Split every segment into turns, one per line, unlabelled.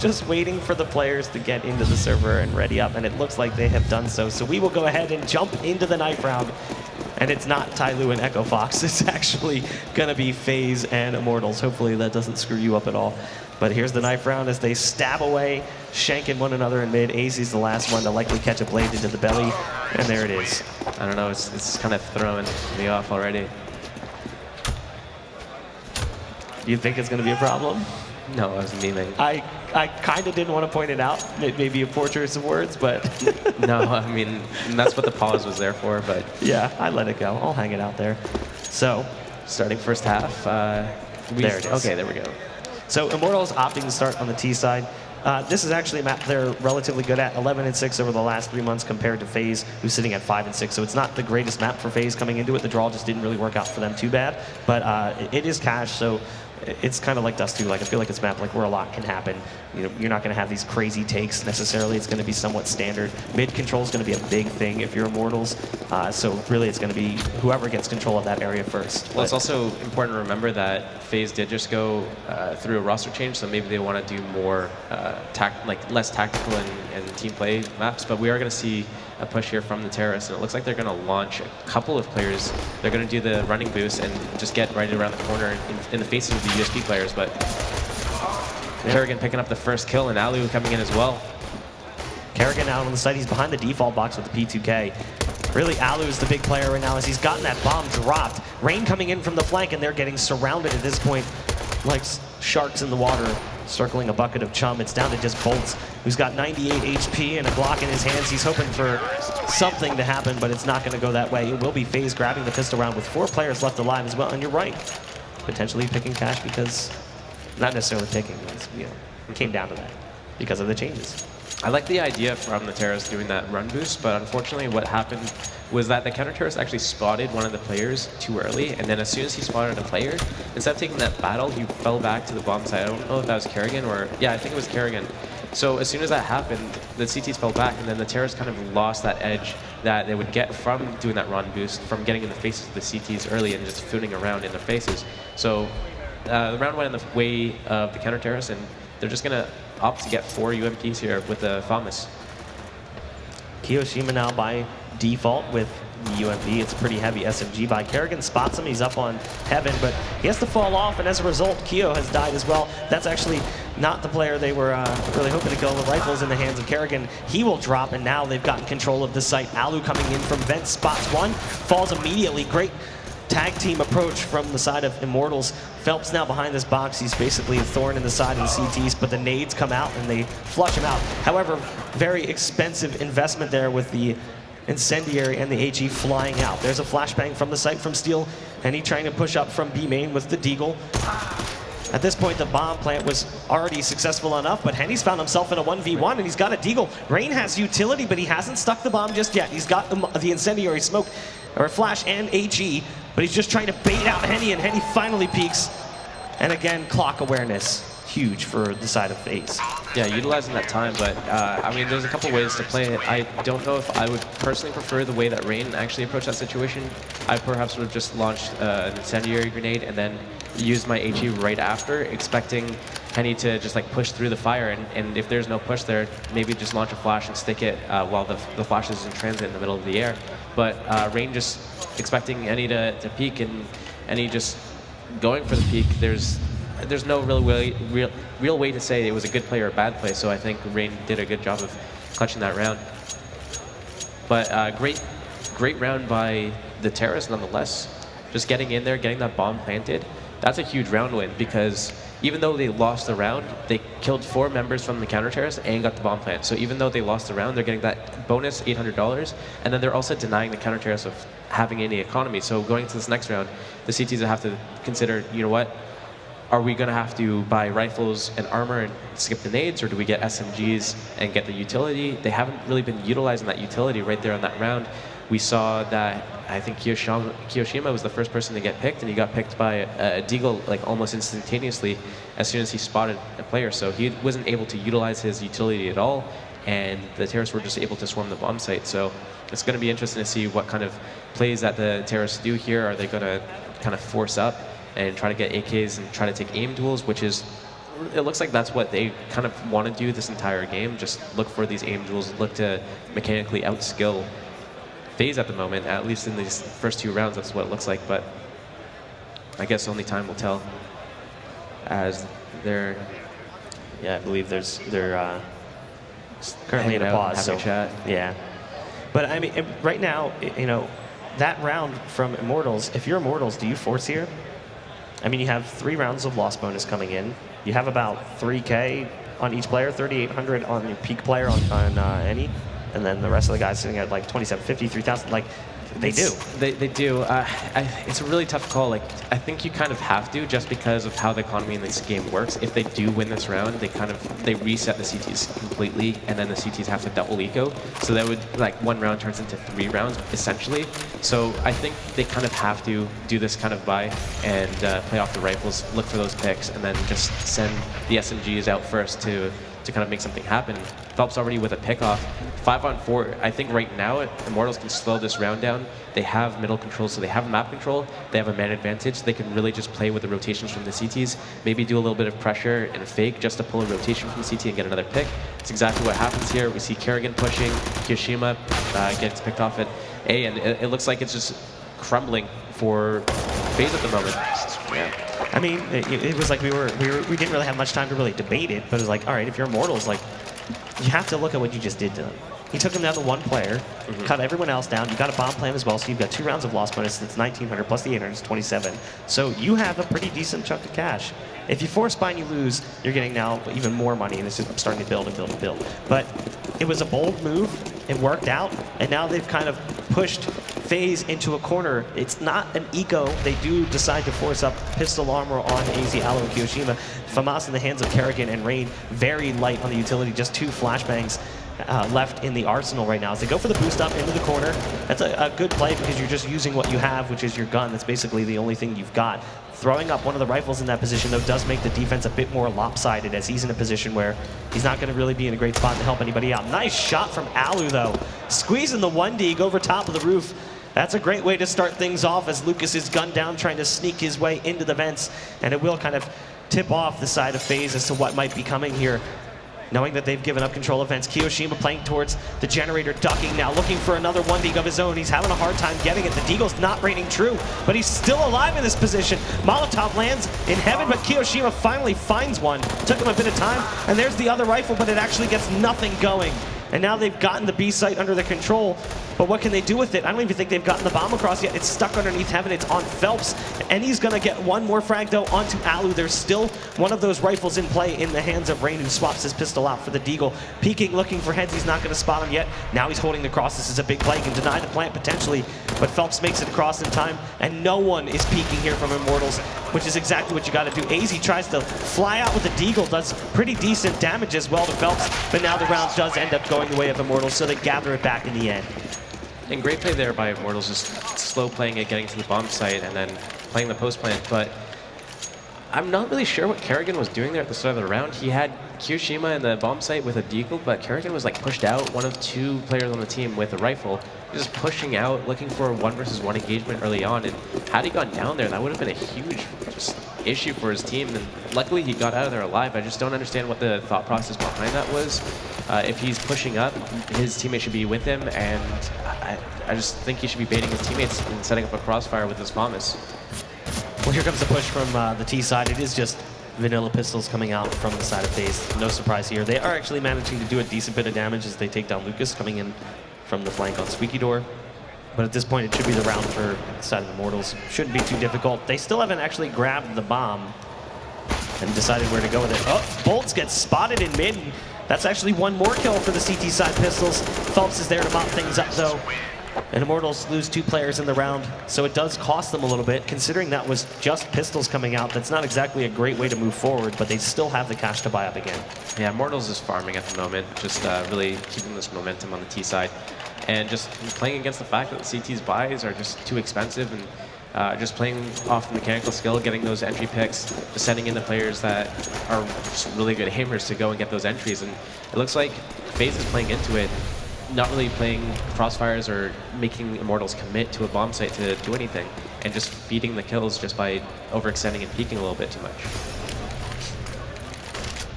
just waiting for the players to get into the server and ready up, and it looks like they have done so. So we will go ahead and jump into the knife round. And it's not Tyloo and Echo Fox. It's actually going to be FaZe and Immortals. Hopefully that doesn't screw you up at all. But here's the knife round as they stab away, shanking one another in mid. AZ's the last one to likely catch a blade into the belly. And there it is.
I don't know, it's kind of throwing me off already.
Do you think it's going to be a problem?
No, I was memeing.
I kind of didn't want to point it out. Maybe a poor choice of words, but...
No, I mean, that's what the pause was there for, but...
Yeah, I let it go. I'll hang it out there. So,
starting first half.
There it is.
Okay, there we go.
So Immortals opting to start on the T side. This is actually a map they're relatively good at, 11-6 over the last 3 months compared to FaZe, who's sitting at 5-6. So it's not the greatest map for FaZe coming into it. The draw just didn't really work out for them too bad. But it is cash, so it's kind of like Dust 2. Like, I feel like it's a map like where a lot can happen. You know, you're not going to have these crazy takes necessarily. It's going to be somewhat standard. Mid control is going to be a big thing if you're Immortals. So really, it's going to be whoever gets control of that area first.
Well, it's also important to remember that FaZe did just go through a roster change, so maybe they want to do more less tactical and team play maps. But we are going to see a push here from the Terrorists, and it looks like they're going to launch a couple of players. They're going to do the running boost and just get right around the corner in the faces of the USP players. But Kerrigan picking up the first kill, and iBUYPOWER coming in as well.
Kerrigan out on the side. He's behind the default box with the P2K. Really, iBUYPOWER is the big player right now as he's gotten that bomb dropped. Rain coming in from the flank, and they're getting surrounded at this point like sharks in the water, circling a bucket of chum. It's down to just Bolts, who's got 98 HP and a Glock in his hands. He's hoping for something to happen, but it's not going to go that way. It will be FaZe grabbing the pistol round with 4 players left alive as well. And you're right, potentially picking cash because, not necessarily picking, you know, it came down to that because of the changes.
I like the idea from the Terrorists doing that run boost, but unfortunately what happened was that the counter-terrorist actually spotted one of the players too early, and then as soon as he spotted a player, instead of taking that battle, he fell back to the bomb side. I don't know if that was Kerrigan or... Yeah, I think it was Kerrigan. So as soon as that happened, the CTs fell back, and then the Terrorists kind of lost that edge that they would get from doing that run boost, from getting in the faces of the CTs early and just footing around in their faces. So the round went in the way of the counter-terrorists, and they're just going to opt to get 4 UMPs here with the FAMAS.
Kiyoshima now by default with the UMP. It's a pretty heavy SMG by Kerrigan. Spots him. He's up on Heaven, but he has to fall off, and as a result, Kyo has died as well. That's actually not the player they were really hoping to kill. The rifle's in the hands of Kerrigan. He will drop, and now they've gotten control of the site. iBUYPOWER coming in from vent, spots one, falls immediately. Great tag team approach from the side of Immortals. Phelps now behind this box. He's basically a thorn in the side of the CTs, but the nades come out and they flush him out. However, very expensive investment there with the Incendiary and the HE flying out. There's a flashbang from the site from Steel, and he trying to push up from B main with the Deagle. At this point, the bomb plant was already successful enough, but Henny's found himself in a 1v1, and he's got a Deagle. Rain has utility, but he hasn't stuck the bomb just yet. He's got the Incendiary smoke, or flash and HE, but he's just trying to bait out Henny, and Henny finally peeks. And again, clock awareness. Huge for the side of FaZe.
Yeah, utilizing that time, but I mean, there's a couple ways to play it. I don't know if I would personally prefer the way that Rain actually approached that situation. I perhaps would have just launched an Incendiary grenade and then used my HE right after, expecting Henny to just like push through the fire, and if there's no push there, maybe just launch a flash and stick it while the flash is in transit in the middle of the air. But Rain just expecting Henny to peek, and Henny just going for the peek. There's no real way to say it was a good play or a bad play, so I think Rain did a good job of clutching that round. But great round by the Terrorists nonetheless. Just getting in there, getting that bomb planted. That's a huge round win, because even though they lost the round, they killed 4 members from the counter-terrorists and got the bomb plant. So even though they lost the round, they're getting that bonus $800, and then they're also denying the counter-terrorists of having any economy. So going to this next round, the CTs will have to consider, you know what, are we going to have to buy rifles and armor and skip the nades, or do we get SMGs and get the utility? They haven't really been utilizing that utility right there on that round. We saw that, I think Kiyoshima was the first person to get picked, and he got picked by a Deagle like almost instantaneously as soon as he spotted a player. So he wasn't able to utilize his utility at all, and the Terrorists were just able to swarm the bomb site. So it's going to be interesting to see what kind of plays that the Terrorists do here. Are they going to kind of force up and try to get AKs and try to take aim duels, which is it looks like that's what they kind of want to do this entire game. Just look for these aim duels, look to mechanically outskill FaZe at the moment, at least in these first 2 rounds. That's what it looks like, but I guess only time will tell as they're...
Yeah, I believe they're currently in a pause. So,
chat.
Yeah. But I mean, right now, you know, that round from Immortals, if you're Immortals, do you force here? I mean, you have 3 rounds of loss bonus coming in. You have about 3K on each player, 3,800 on your peak player on any, and then the rest of the guys sitting at like 2,750, 3,000. Like, they do.
They do. It's a really tough call. Like, I think you kind of have to, just because of how the economy in this game works. If they do win this round, they reset the CTs completely, and then the CTs have to double eco. So that would, like, 1 round turns into 3 rounds essentially. So I think they kind of have to do this kind of buy and play off the rifles, look for those picks, and then just send the SMGs out first to kind of make something happen. Phelps already with a pick-off. 5-on-4, I think right now, Immortals can slow this round down. They have middle control, so they have map control. They have a man advantage. They can really just play with the rotations from the CTs, maybe do a little bit of pressure and a fake just to pull a rotation from the CT and get another pick. It's exactly what happens here. We see Kerrigan pushing, Kiyoshima gets picked off at A, and it looks like it's just crumbling for FaZe at the moment.
Yeah. I mean, it was like we didn't really have much time to really debate it, but it was like, all right, if you're Immortals, like, you have to look at what you just did to them. He took them down to 1 player, cut everyone else down. You got a bomb plan as well, so you've got 2 rounds of loss bonus. That's 1,900 plus the 800 is 27. So you have a pretty decent chunk of cash. If you force buy and you lose, you're getting now even more money, and it's just starting to build and build and build. But it was a bold move. It worked out, and now they've kind of pushed FaZe into a corner. It's not an eco. They do decide to force up pistol armor on AZ, Aloe, and Kiyoshima. FAMAS in the hands of Kerrigan and Rain, very light on the utility, just 2 flashbangs left in the arsenal right now. As they go for the boost up into the corner, that's a good play because you're just using what you have, which is your gun. That's basically the only thing you've got. Throwing up one of the rifles in that position, though, does make the defense a bit more lopsided, as he's in a position where he's not going to really be in a great spot to help anybody out. Nice shot from Alu, though. Squeezing the 1D over top of the roof. That's a great way to start things off as Lucas is gunned down, trying to sneak his way into the vents, and it will kind of tip off the side of FaZe as to what might be coming here. Knowing that they've given up control of vents. Kiyoshima playing towards the generator, ducking now, looking for another 1D of his own. He's having a hard time getting it. The Deagle's not raining true, but he's still alive in this position. Molotov lands in heaven, but Kiyoshima finally finds one. Took him a bit of time, and there's the other rifle, but it actually gets nothing going. And now they've gotten the B site under their control, but what can they do with it? I don't even think they've gotten the bomb across yet. It's stuck underneath heaven. It's on Phelps, and he's going to get 1 more frag, though, onto Alu. There's still one of those rifles in play in the hands of Rain, who swaps his pistol out for the Deagle. Peeking, looking for heads. He's not going to spot him yet. Now he's holding the cross. This is a big play. He can deny the plant potentially, but Phelps makes it across in time, and no one is peeking here from Immortals, which is exactly what you got to do. AZ tries to fly out with the Deagle, does pretty decent damage as well to Phelps, but now the round does end up going the way of Immortals, so they gather it back in the end.
And great play there by Immortals, just slow playing it, getting to the bomb site, and then playing the post plant. But I'm not really sure what Kerrigan was doing there at the start of the round. He had Kiyoshima in the bomb site with a deagle, but Kerrigan was like pushed out, one of 2 players on the team with a rifle, just pushing out, looking for a 1-versus-1 engagement early on. And had he gone down there, that would have been a huge issue for his team. And luckily he got out of there alive. I just don't understand what the thought process behind that was. If he's pushing up, his teammate should be with him, and I just think he should be baiting his teammates and setting up a crossfire with his FAMAS.
Well, here comes the push from the T side. It is just vanilla pistols coming out from the side of FaZe. No surprise here. They are actually managing to do a decent bit of damage as they take down Lucas, coming in from the flank on Squeaky Door. But at this point, it should be the round for the side of Immortals. Shouldn't be too difficult. They still haven't actually grabbed the bomb and decided where to go with it. Oh, Bolts gets spotted in mid. That's actually 1 more kill for the CT side pistols. Phelps is there to mop things up, though. And Immortals lose 2 players in the round, so it does cost them a little bit. Considering that was just pistols coming out, that's not exactly a great way to move forward, but they still have the cash to buy up again.
Yeah, Immortals is farming at the moment, just really keeping this momentum on the T side. And just playing against the fact that the CT's buys are just too expensive, and just playing off the mechanical skill, getting those entry picks, just sending in the players that are just really good aimers to go and get those entries. And it looks like FaZe is playing into it, not really playing crossfires or making Immortals commit to a bomb site to do anything, and just feeding the kills just by overextending and peeking a little bit too much.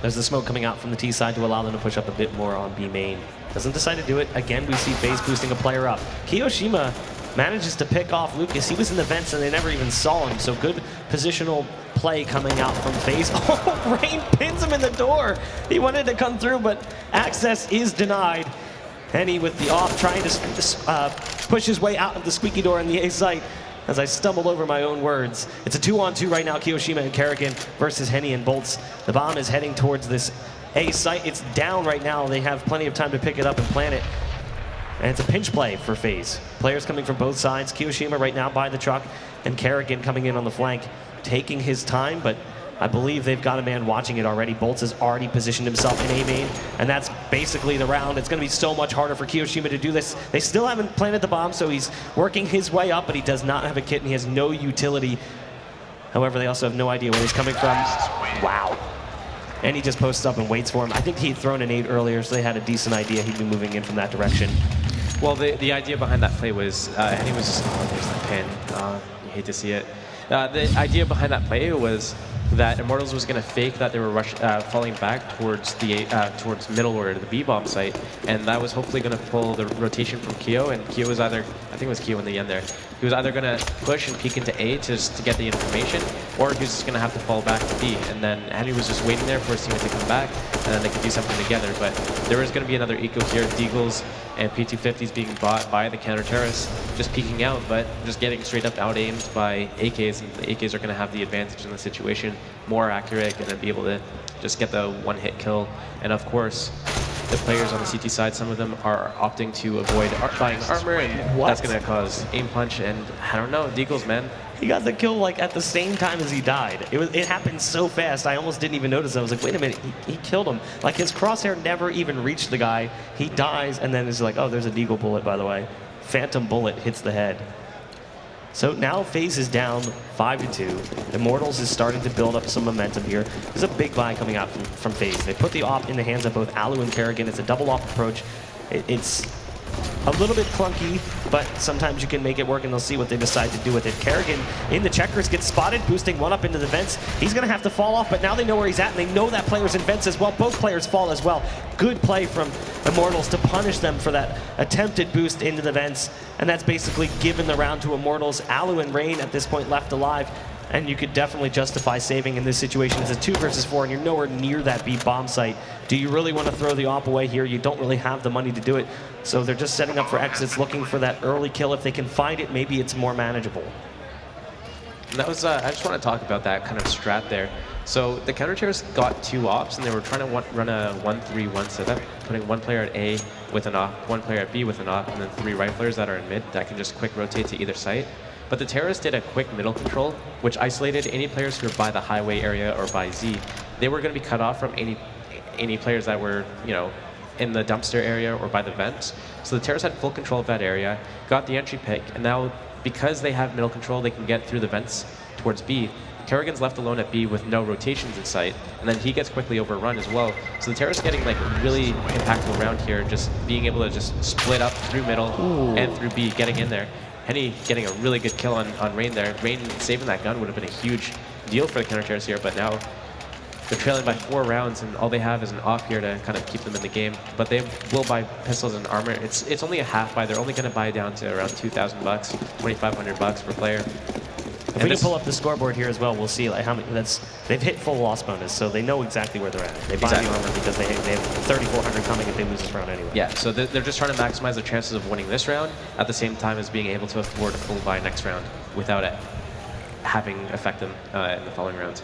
There's the smoke coming out from the T side to allow them to push up a bit more on B main. Doesn't decide to do it. Again, we see FaZe boosting a player up. Kiyoshima manages to pick off Lucas. He was in the vents and they never even saw him. So good positional play coming out from FaZe. Oh, Rain pins him in the door. He wanted to come through, but access is denied. Henny with the off, trying to push his way out of the squeaky door in the A site. As I stumbled over my own words. It's a 2-on-2 right now, Kiyoshima and Kerrigan versus Henny and Bolts. The bomb is heading towards this A site. It's down right now. They have plenty of time to pick it up and plant it. And it's a pinch play for FaZe. Players coming from both sides. Kiyoshima right now by the truck, and Kerrigan coming in on the flank, taking his time, but I believe they've got a man watching it already. Bolts has already positioned himself in A main, and that's basically the round. It's going to be so much harder for Kiyoshima to do this. They still haven't planted the bomb, so he's working his way up, but he does not have a kit, and he has no utility. However, they also have no idea where he's coming from. Wow. And he just posts up and waits for him. I think he'd thrown an 8 earlier, so they had a decent idea he'd be moving in from that direction.
Well, the idea behind that play was, Henny was just, oh, there's the pin. You hate to see it. The idea behind that play was that Immortals was going to fake that they were falling back towards the towards middle or the B-bomb site, and that was hopefully going to pull the rotation from Kyo, and Kyo was either, I think it was Kyo in the end there, he was either going to push and peek into A to get the information, or he was just going to have to fall back to B, and then Henry was just waiting there for his teammate to come back, and then they could do something together. But there is going to be another eco here, Deagles and P250s being bought by the counter-terrorists, just peeking out, but just getting straight up out-aimed by AKs, and the AKs are going to have the advantage in the situation, more accurate, going to be able to just get the one-hit kill. And of course, the players on the CT side, some of them are opting to avoid buying armor, and that's going to cause aim punch, and I don't know, Deagles, man.
He got the kill like at the same time as he died. It happened so fast, I almost didn't even notice. I was like, wait a minute, he killed him. Like his crosshair never even reached the guy. He dies, and then it's like, oh, there's a Deagle bullet, by the way. Phantom bullet hits the head. So now FaZe is down 5-2. Immortals is starting to build up some momentum here. There's a big buy coming out from FaZe. They put the op in the hands of both Alu and Kerrigan. It's a double off approach. It's a little bit clunky, but sometimes you can make it work, and they'll see what they decide to do with it. Kerrigan in the checkers gets spotted, boosting one up into the vents. He's going to have to fall off, but now they know where he's at, and they know that player's in vents as well. Both players fall as well. Good play from Immortals to punish them for that attempted boost into the vents, and that's basically given the round to Immortals. Alu and Rain at this point left alive, and you could definitely justify saving in this situation. It's a 2 versus 4, and you're nowhere near that B bomb site. Do you really want to throw the op away here? You don't really have the money to do it. So they're just setting up for exits, looking for that early kill. If they can find it, maybe it's more manageable.
And that was, I just want to talk about that kind of strat there. So the counter-terrorists got 2 ops, and they were trying to run a 1-3-1 setup, putting one player at A with an op, one player at B with an op, and then 3 riflers that are in mid that can just quick rotate to either site. But the terrorists did a quick middle control, which isolated any players who were by the highway area or by Z. They were going to be cut off from any players that were, you know, in the dumpster area or by the vents. So the terrorists had full control of that area, got the entry pick, and now because they have middle control, they can get through the vents towards B. Kerrigan's left alone at B with no rotations in sight, and then he gets quickly overrun as well. So the terrorists getting like a really impactful round here, just being able to just split up through middle and through B, getting in there. Henny getting a really good kill on Rain there. Rain saving that gun would have been a huge deal for the counter-terrorists here, but now they're trailing by 4 rounds, and all they have is an off here to kind of keep them in the game. But they will buy pistols and armor. It's only a half buy. They're only going to buy down to around $2,000, $2,500 per player.
If we can pull up the scoreboard here as well, we'll see like how many. They've hit full loss bonus, so they know exactly where they're at. They buy the armor because they have 3,400 coming if they lose this round anyway.
Yeah, so they're just trying to maximize their chances of winning this round at the same time as being able to afford a full buy next round without it having affect them in the following rounds.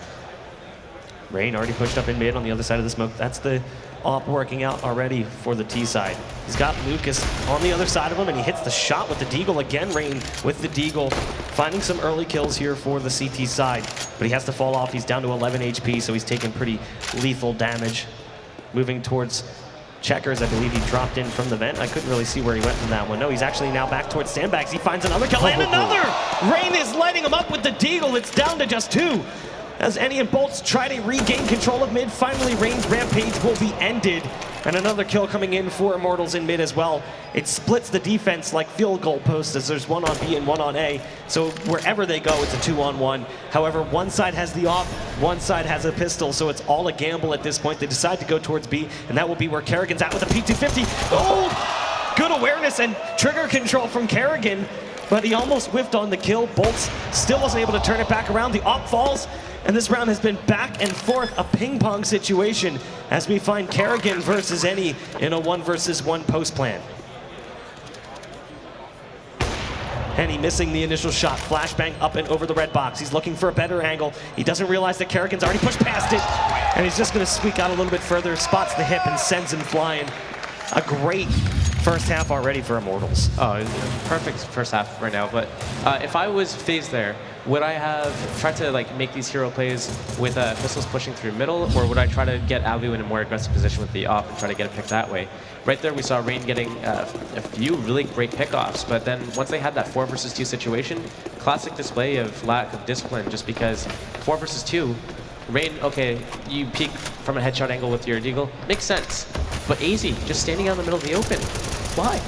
Rain already pushed up in mid on the other side of the smoke. That's the op working out already for the T side. He's got Lucas on the other side of him, and he hits the shot with the Deagle. Again, Rain with the Deagle, finding some early kills here for the CT side. But he has to fall off. He's down to 11 HP, so he's taking pretty lethal damage. Moving towards checkers, I believe he dropped in from the vent. I couldn't really see where he went from that one. No, he's actually now back towards sandbags. He finds another kill, and another! Rain is lighting him up with the Deagle. It's down to just 2. As Henny and Bolts try to regain control of mid, finally Rain's rampage will be ended. And another kill coming in for Immortals in mid as well. It splits the defense like field goal posts as there's one on B and one on A. So wherever they go, it's a 2-on-1. However, one side has the op, one side has a pistol, so it's all a gamble at this point. They decide to go towards B, and that will be where Kerrigan's at with a P250. Oh, good awareness and trigger control from Kerrigan, but he almost whiffed on the kill. Bolts still wasn't able to turn it back around. The op falls, and this round has been back and forth, a ping-pong situation as we find Kerrigan versus Any in a 1-versus-1 post plan. Any missing the initial shot. Flashbang up and over the red box. He's looking for a better angle. He doesn't realize that Kerrigan's already pushed past it, and he's just going to squeak out a little bit further, spots the hip, and sends him flying. A great first half already for Immortals.
Oh, perfect first half right now. But if I was FaZe there, would I have tried to make these hero plays with pistols pushing through middle, or would I try to get Abu in a more aggressive position with the op and try to get a pick that way? Right there, we saw Rain getting a few really great pickoffs, but then once they had that 4-versus-2 situation, classic display of lack of discipline, just because 4 versus 2, Rain, okay, you peek from a headshot angle with your deagle, makes sense. But AZ, just standing out in the middle of the open, why?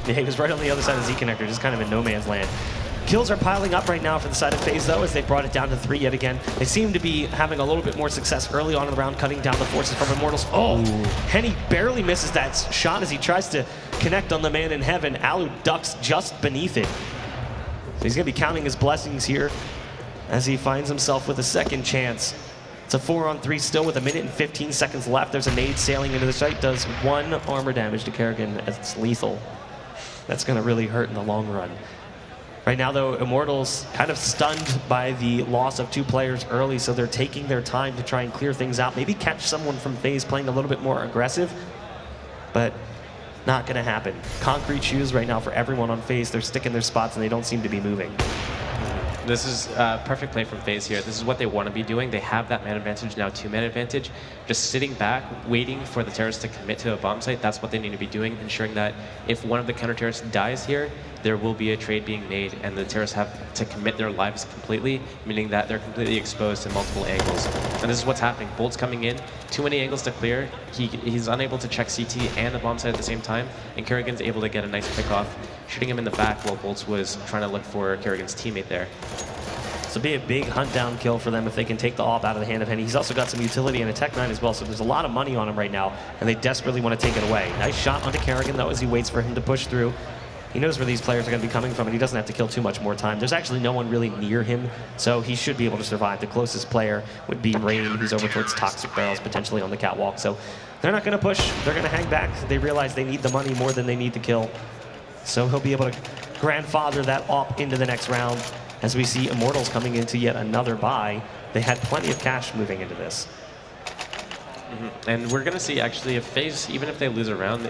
Yeah, he was right on the other side of the Z connector, just kind of in no man's land. Kills are piling up right now for the side of FaZe, though, as they brought it down to 3 yet again. They seem to be having a little bit more success early on in the round, cutting down the forces from Immortals. Oh, Henny barely misses that shot as he tries to connect on the man in heaven. Alu ducks just beneath it. So he's going to be counting his blessings here as he finds himself with a second chance. It's a 4-on-3 still with 1 minute and 15 seconds left. There's a nade sailing into the site, does 1 armor damage to Kerrigan. It's lethal. That's going to really hurt in the long run. Right now, though, Immortals kind of stunned by the loss of 2 players early, so they're taking their time to try and clear things out. Maybe catch someone from FaZe playing a little bit more aggressive, but not going to happen. Concrete shoes right now for everyone on FaZe. They're sticking their spots, and they don't seem to be moving.
This is a perfect play from FaZe here. This is what they want to be doing. They have that man advantage, now 2-man advantage. Just sitting back, waiting for the terrorists to commit to a bomb site. That's what they need to be doing, ensuring that if one of the counter-terrorists dies here, there will be a trade being made, and the terrorists have to commit their lives completely, meaning that they're completely exposed to multiple angles. And this is what's happening. Bolt's coming in, too many angles to clear. He's unable to check CT and the bomb site at the same time, and Kerrigan's able to get a nice pick off, shooting him in the back while Bolt's was trying to look for Kerrigan's teammate there.
So be a big hunt down kill for them if they can take the AWP out of the hand of Henny. He's also got some utility and a Tech 9 as well, so there's a lot of money on him right now, and they desperately want to take it away. Nice shot onto Kerrigan, though, as he waits for him to push through. He knows where these players are going to be coming from, and he doesn't have to kill too much more time. There's actually no one really near him, so he should be able to survive. The closest player would be Rain, who's over towards Toxic Barrels, potentially on the catwalk. So they're not going to push. They're going to hang back. They realize they need the money more than they need to kill. So he'll be able to grandfather that AWP into the next round as we see Immortals coming into yet another buy. They had plenty of cash moving into this.
And we're going to see, actually, if FaZe, even if they lose a round,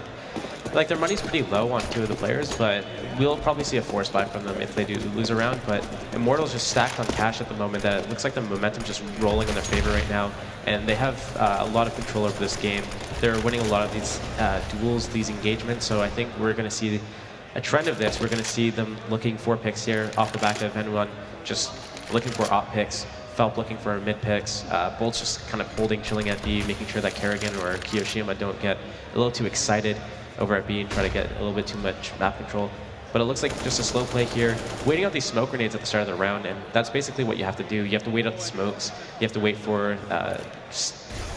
their money's pretty low on 2 of the players, but we'll probably see a force buy from them if they do lose a round. But Immortals just stacked on cash at the moment. That it looks like the momentum's just rolling in their favor right now, and they have a lot of control over this game. They're winning a lot of these duels, these engagements, so I think we're going to see a trend of this. We're going to see them looking for picks here off the back of anyone just looking for op picks. Felp looking for mid picks. Bolt's just kind of holding, chilling at B, making sure that Kerrigan or Kiyoshima don't get a little too excited over at B and try to get a little bit too much map control. But it looks like just a slow play here, waiting out these smoke grenades at the start of the round, and that's basically what you have to do. You have to wait out the smokes. You have to wait for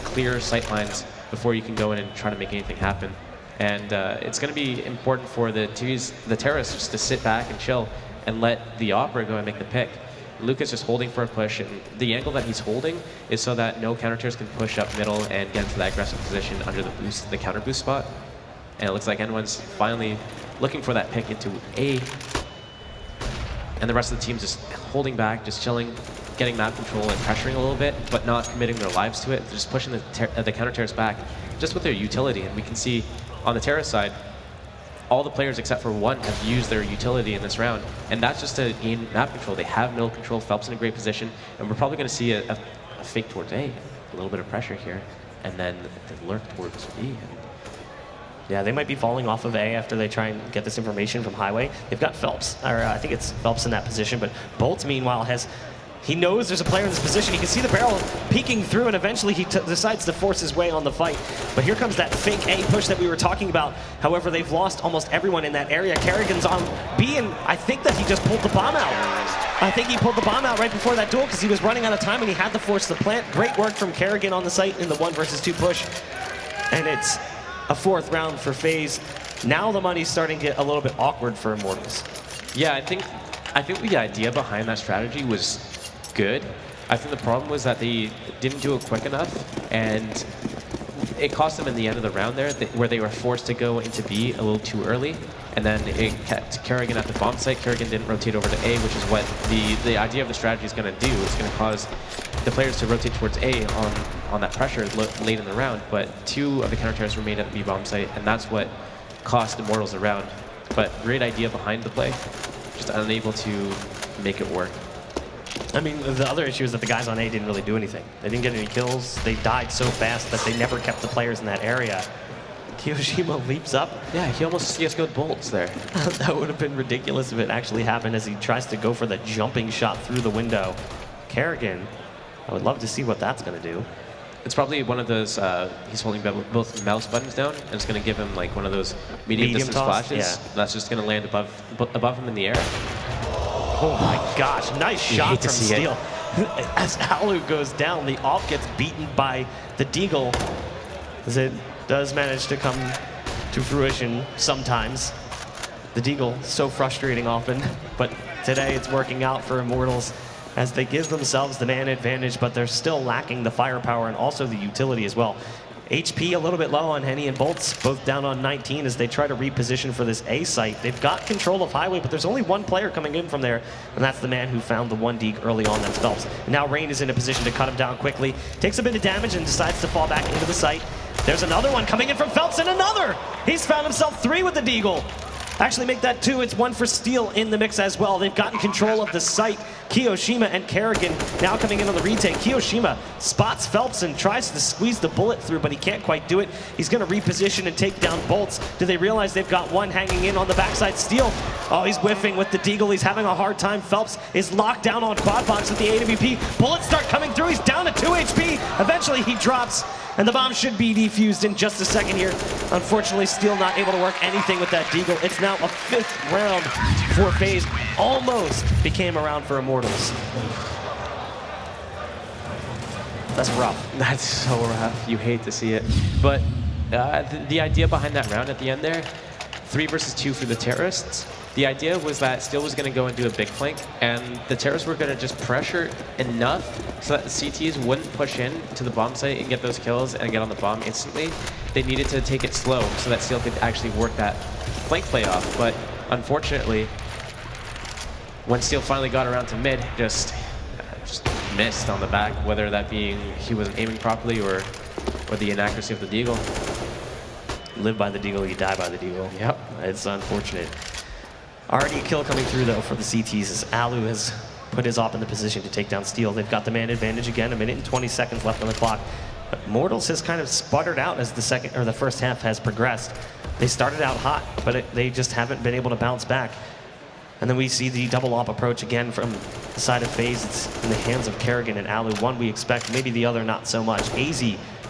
clear sight lines before you can go in and try to make anything happen. And it's going to be important for the terrorists just to sit back and chill and let the opera go and make the pick. Luke is just holding for a push, and the angle that he's holding is so that no counter-terrorists can push up middle and get into that aggressive position under the counter boost spot. And it looks like anyone's finally looking for that pick into A. And the rest of the team's just holding back, just chilling, getting map control and pressuring a little bit, but not committing their lives to it. They're just pushing the counter-terrorists back just with their utility. And we can see on the terrorist side, all the players except for 1 have used their utility in this round, and that's just to gain map control. They have middle control, Phelps in a great position, and we're probably going to see a fake towards A, a little bit of pressure here, and then the lurk towards B.
Yeah, they might be falling off of A after they try and get this information from Highway. They've got Phelps, or I think it's Phelps in that position, but Bolt, meanwhile, has He knows there's a player in this position. He can see the barrel peeking through, and eventually he decides to force his way on the fight. But here comes that fake A push that we were talking about. However, they've lost almost everyone in that area. Kerrigan's on B, and I think that he just pulled the bomb out. I think he pulled the bomb out right before that duel because he was running out of time and he had to force the plant. Great work from Kerrigan on the site in the 1 versus 2 push. And it's a 4th round for FaZe. Now the money's starting to get a little bit awkward for Immortals.
Yeah, I think the idea behind that strategy was good. I think the problem was that they didn't do it quick enough, and it cost them in the end of the round there, where they were forced to go into B a little too early, and then it kept Kerrigan at the bomb site. Kerrigan didn't rotate over to A, which is what the idea of the strategy is going to do. It's going to cause the players to rotate towards A on that pressure late in the round, but 2 of the counter-terrorists remained at the B bomb site, and that's what cost Immortals the round. But great idea behind the play, just unable to make it work.
I mean, the other issue is that the guys on A didn't really do anything. They didn't get any kills. They died so fast that they never kept the players in that area. Kiyoshima leaps up.
Yeah, he almost CSGO'd bolts there.
That would have been ridiculous if it actually happened as he tries to go for the jumping shot through the window. Kerrigan, I would love to see what that's going to do.
It's probably one of those, he's holding both mouse buttons down, and it's going to give him like one of those medium distance
toss,
flashes.
yeah.
That's just going to land above him in the air.
Oh my gosh, nice shot from Steel. As Alu goes down, the off gets beaten by the Deagle, as it does manage to come to fruition sometimes. The Deagle, so frustrating often, but today it's working out for Immortals as they give themselves the man advantage, but they're still lacking the firepower and also the utility as well. HP a little bit low on Henny and Bolts, both down on 19 as they try to reposition for this A site. They've got control of Highway, but there's only one player coming in from there, and that's the man who found the 1 Deke early on, that's Phelps. And now Rain is in a position to cut him down quickly, takes a bit of damage and decides to fall back into the site. There's another one coming in from Phelps, and another! He's found himself 3 with the Deagle. Actually make that 2, it's 1 for Steel in the mix as well. They've gotten control of the site. Kiyoshima and Kerrigan now coming in on the retake. Kiyoshima spots Phelps and tries to squeeze the bullet through, but he can't quite do it. He's going to reposition and take down Bolts. Do they realize they've got 1 hanging in on the backside? Steel, oh, he's whiffing with the Deagle. He's having a hard time. Phelps is locked down on quad box with the AWP. Bullets start coming through. He's down to 2 HP. Eventually he drops, and the bomb should be defused in just a second here. Unfortunately, Steel not able to work anything with that Deagle. It's now a 5th round for FaZe. Almost became a round for Immortals. That's rough.
That's so rough. You hate to see it. But the idea behind that round at the end there, 3 versus 2 for the terrorists, the idea was that Steel was going to go and do a big flank, and the terrorists were going to just pressure enough so that the CTs wouldn't push in to the bomb site and get those kills and get on the bomb instantly. They needed to take it slow so that Steel could actually work that flank play off. But unfortunately, when Steel finally got around to mid, just missed on the back, whether that being he wasn't aiming properly or the inaccuracy of the Deagle.
Live by the Deagle, you die by the Deagle.
Yep.
It's unfortunate. Already a kill coming through, though, for the CTs as Alu has put his op in the position to take down Steel. They've got the man advantage again, 1 minute and 20 seconds left on the clock. But Immortals has kind of sputtered out as the first half has progressed. They started out hot, but they just haven't been able to bounce back. And then we see the double op approach again from the side of FaZe. It's in the hands of Kerrigan and Alu. One we expect, maybe the other not so much. AZ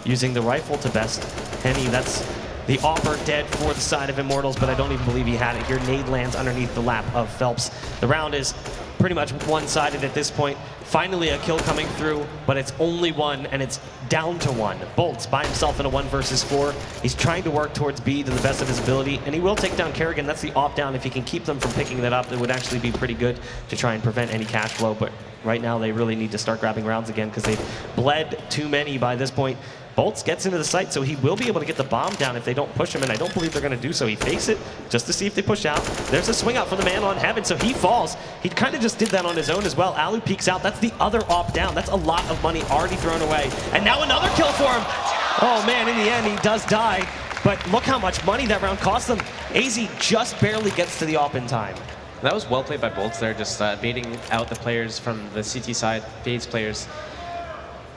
using the rifle to best Henny. That's the offer dead for the side of Immortals, but I don't even believe he had it here. Nade lands underneath the lap of Phelps. The round is pretty much one-sided at this point. Finally a kill coming through, but it's only 1, and it's down to 1. Bolts by himself in a 1 versus 4. He's trying to work towards B to the best of his ability, and he will take down Kerrigan. That's the opt down. If he can keep them from picking that up, it would actually be pretty good to try and prevent any cash flow, but right now they really need to start grabbing rounds again because they've bled too many by this point. Bolts gets into the site, so he will be able to get the bomb down if they don't push him, and I don't believe they're going to do so. He fakes it just to see if they push out. There's a swing out from the man on Heaven, so he falls. He kind of just did that on his own as well. Alu peeks out. That's the other op down. That's a lot of money already thrown away. And now another kill for him. Oh, man, in the end, he does die. But look how much money that round cost them. AZ just barely gets to the op in time.
That was well played by Bolts there, just baiting out the players from the CT side, FaZe players.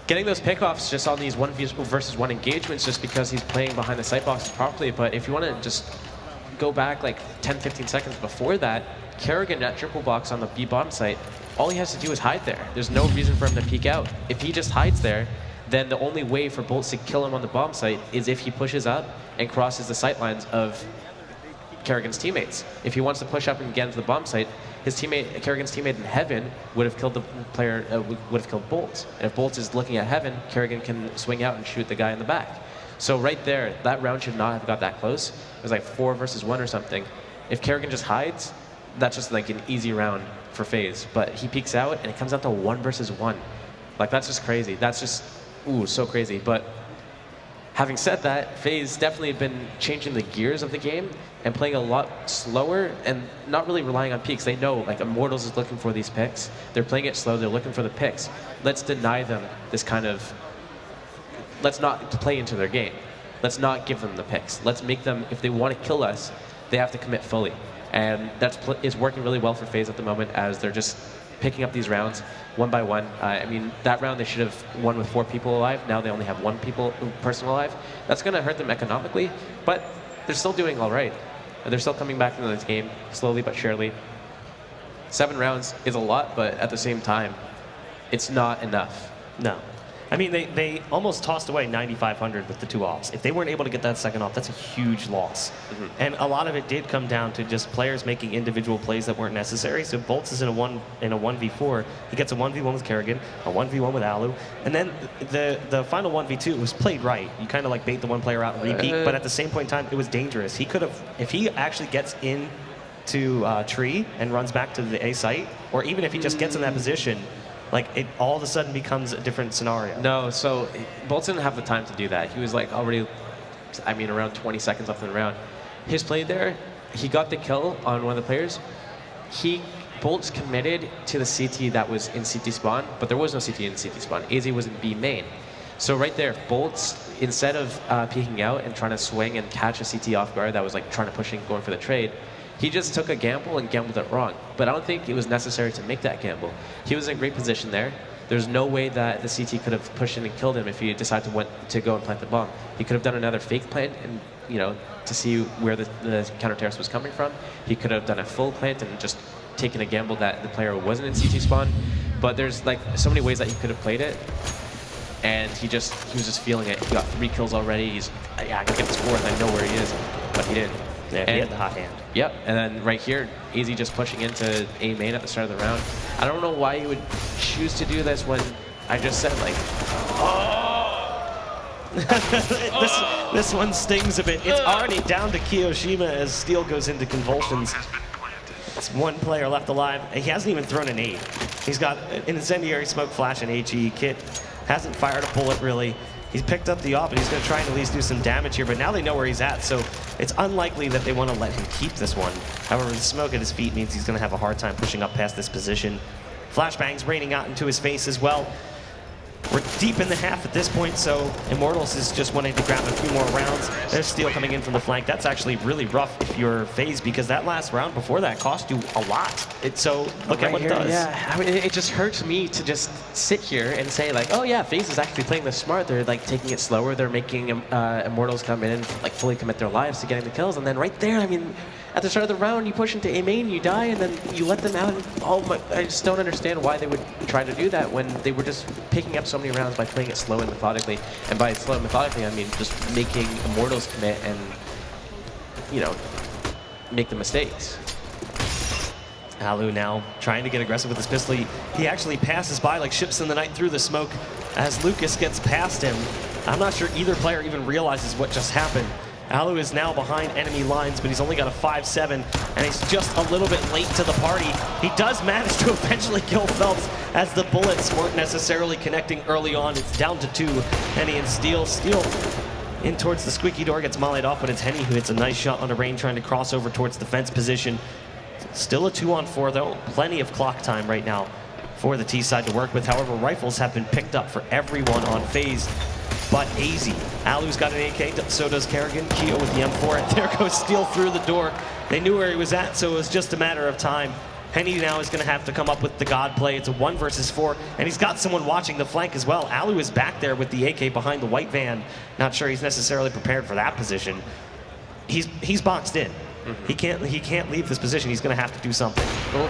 Getting those pickoffs just on these 1 versus 1 engagements just because he's playing behind the sight boxes properly. But if you want to just go back like 10, 15 seconds before that, Kerrigan at triple box on the B bomb site all he has to do is hide there. There's no reason for him to peek out. If he just hides there, then the only way for Bolts to kill him on the bomb site is if he pushes up and crosses the sight lines of Kerrigan's teammates. If he wants to push up and get into the bomb site, Kerrigan's teammate in Heaven would have killed the player, would have killed Bolts. And if Bolts is looking at Heaven, Kerrigan can swing out and shoot the guy in the back. So right there, that round should not have got that close. It was like 4 versus 1 or something. If Kerrigan just hides, that's just like an easy round for FaZe. But he peeks out and it comes out to 1 versus 1. Like, that's just crazy. That's just, ooh, so crazy. But having said that, FaZe definitely have been changing the gears of the game and playing a lot slower and not really relying on peaks. They know, like, Immortals is looking for these picks. They're playing it slow. They're looking for the picks. Let's deny them this kind of, let's not play into their game. Let's not give them the picks. Let's make them, if they want to kill us, they have to commit fully. And it's working really well for FaZe at the moment as they're just picking up these rounds one by one. I mean, that round they should have won with 4 people alive. Now they only have 1 person alive. That's going to hurt them economically, but they're still doing all right. They're still coming back into this game slowly but surely. 7 rounds is a lot, but at the same time, it's not enough.
No. I mean, they almost tossed away 9,500 with the 2 offs. If they weren't able to get that second off, that's a huge loss. And a lot of it did come down to just players making individual plays that weren't necessary. So Bolts is in a 1v4. He gets a 1v1 with Kerrigan, a 1v1 with Alu, and then the final 1v2 was played right. You kind of like bait the one player out and repeat, but at the same point in time, it was dangerous. He could have, if he actually gets in to tree and runs back to the A site, or even if he just gets in that position, like, it all of a sudden becomes a different scenario.
No, so Bolts didn't have the time to do that. He was like already, I mean, around 20 seconds left in the round. His play there, he got the kill on one of the players. Bolts committed to the CT that was in CT spawn, but there was no CT in CT spawn. AZ was in B main. So right there, Bolts, instead of peeking out and trying to swing and catch a CT off guard that was like trying to push in, going for the trade, he just took a gamble and gambled it wrong. But I don't think it was necessary to make that gamble. He was in a great position there. There's no way that the CT could have pushed in and killed him if he decided to go and plant the bomb. He could have done another fake plant and, you know, to see where the counter terrace was coming from. He could have done a full plant and just taken a gamble that the player wasn't in CT spawn. But there's like so many ways that he could have played it. And he was just feeling it. He got 3 kills already. He's, yeah, I can get this 4th. I know where he is. But he didn't.
Yeah, he had the hot hand.
Yep, and then right here, AZ just pushing into A main at the start of the round. I don't know why he would choose to do this when I just said, like,
this one stings a bit. It's already down to Kiyoshima as Steel goes into convulsions. It's 1 player left alive. He hasn't even thrown an 8. He's got an incendiary smoke flash and HE. Kit hasn't fired a bullet, really. He's picked up the op, and he's going to try and at least do some damage here, but now they know where he's at, so it's unlikely that they want to let him keep this one. However, the smoke at his feet means he's going to have a hard time pushing up past this position. Flashbangs raining out into his face as well. We're deep in the half at this point, so Immortals is just wanting to grab a few more rounds. There's Steel coming in from the flank. That's actually really rough if you're FaZe, because that last round before that cost you a lot. So look at what it does.
Yeah, I mean, it just hurts me to just sit here and say, like, oh yeah, FaZe is actually playing this smart. They're like taking it slower. They're making Immortals come in and like fully commit their lives to getting the kills. And then right there, I mean, at the start of the round, you push into A main, you die, and then you let them out. And, I just don't understand why they would try to do that when they were just picking up so many rounds by playing it slow and methodically. And by slow and methodically, I mean just making Immortals commit and, you know, make the mistakes.
Alu now trying to get aggressive with his pistol. He actually passes by like ships in the night through the smoke as Lucas gets past him. I'm not sure either player even realizes what just happened. Alu is now behind enemy lines, but he's only got a 5-7, and he's just a little bit late to the party. He does manage to eventually kill Phelps as the bullets weren't necessarily connecting early on. It's down to 2. Henny and Steel in towards the squeaky door, gets mollied off, but it's Henny who hits a nice shot on the rain, trying to cross over towards the fence position. Still a 2-on-4 though. Plenty of clock time right now for the T side to work with. However, rifles have been picked up for everyone on FaZe but AZ. Alu's got an AK, so does Kerrigan. Keo with the M4, and there goes Steel through the door. They knew where he was at, so it was just a matter of time. Henny now is going to have to come up with the God play. It's a 1 versus 4, and he's got someone watching the flank as well. Alu is back there with the AK behind the white van. Not sure he's necessarily prepared for that position. He's boxed in. He can't leave this position. He's going to have to do something.
Cool.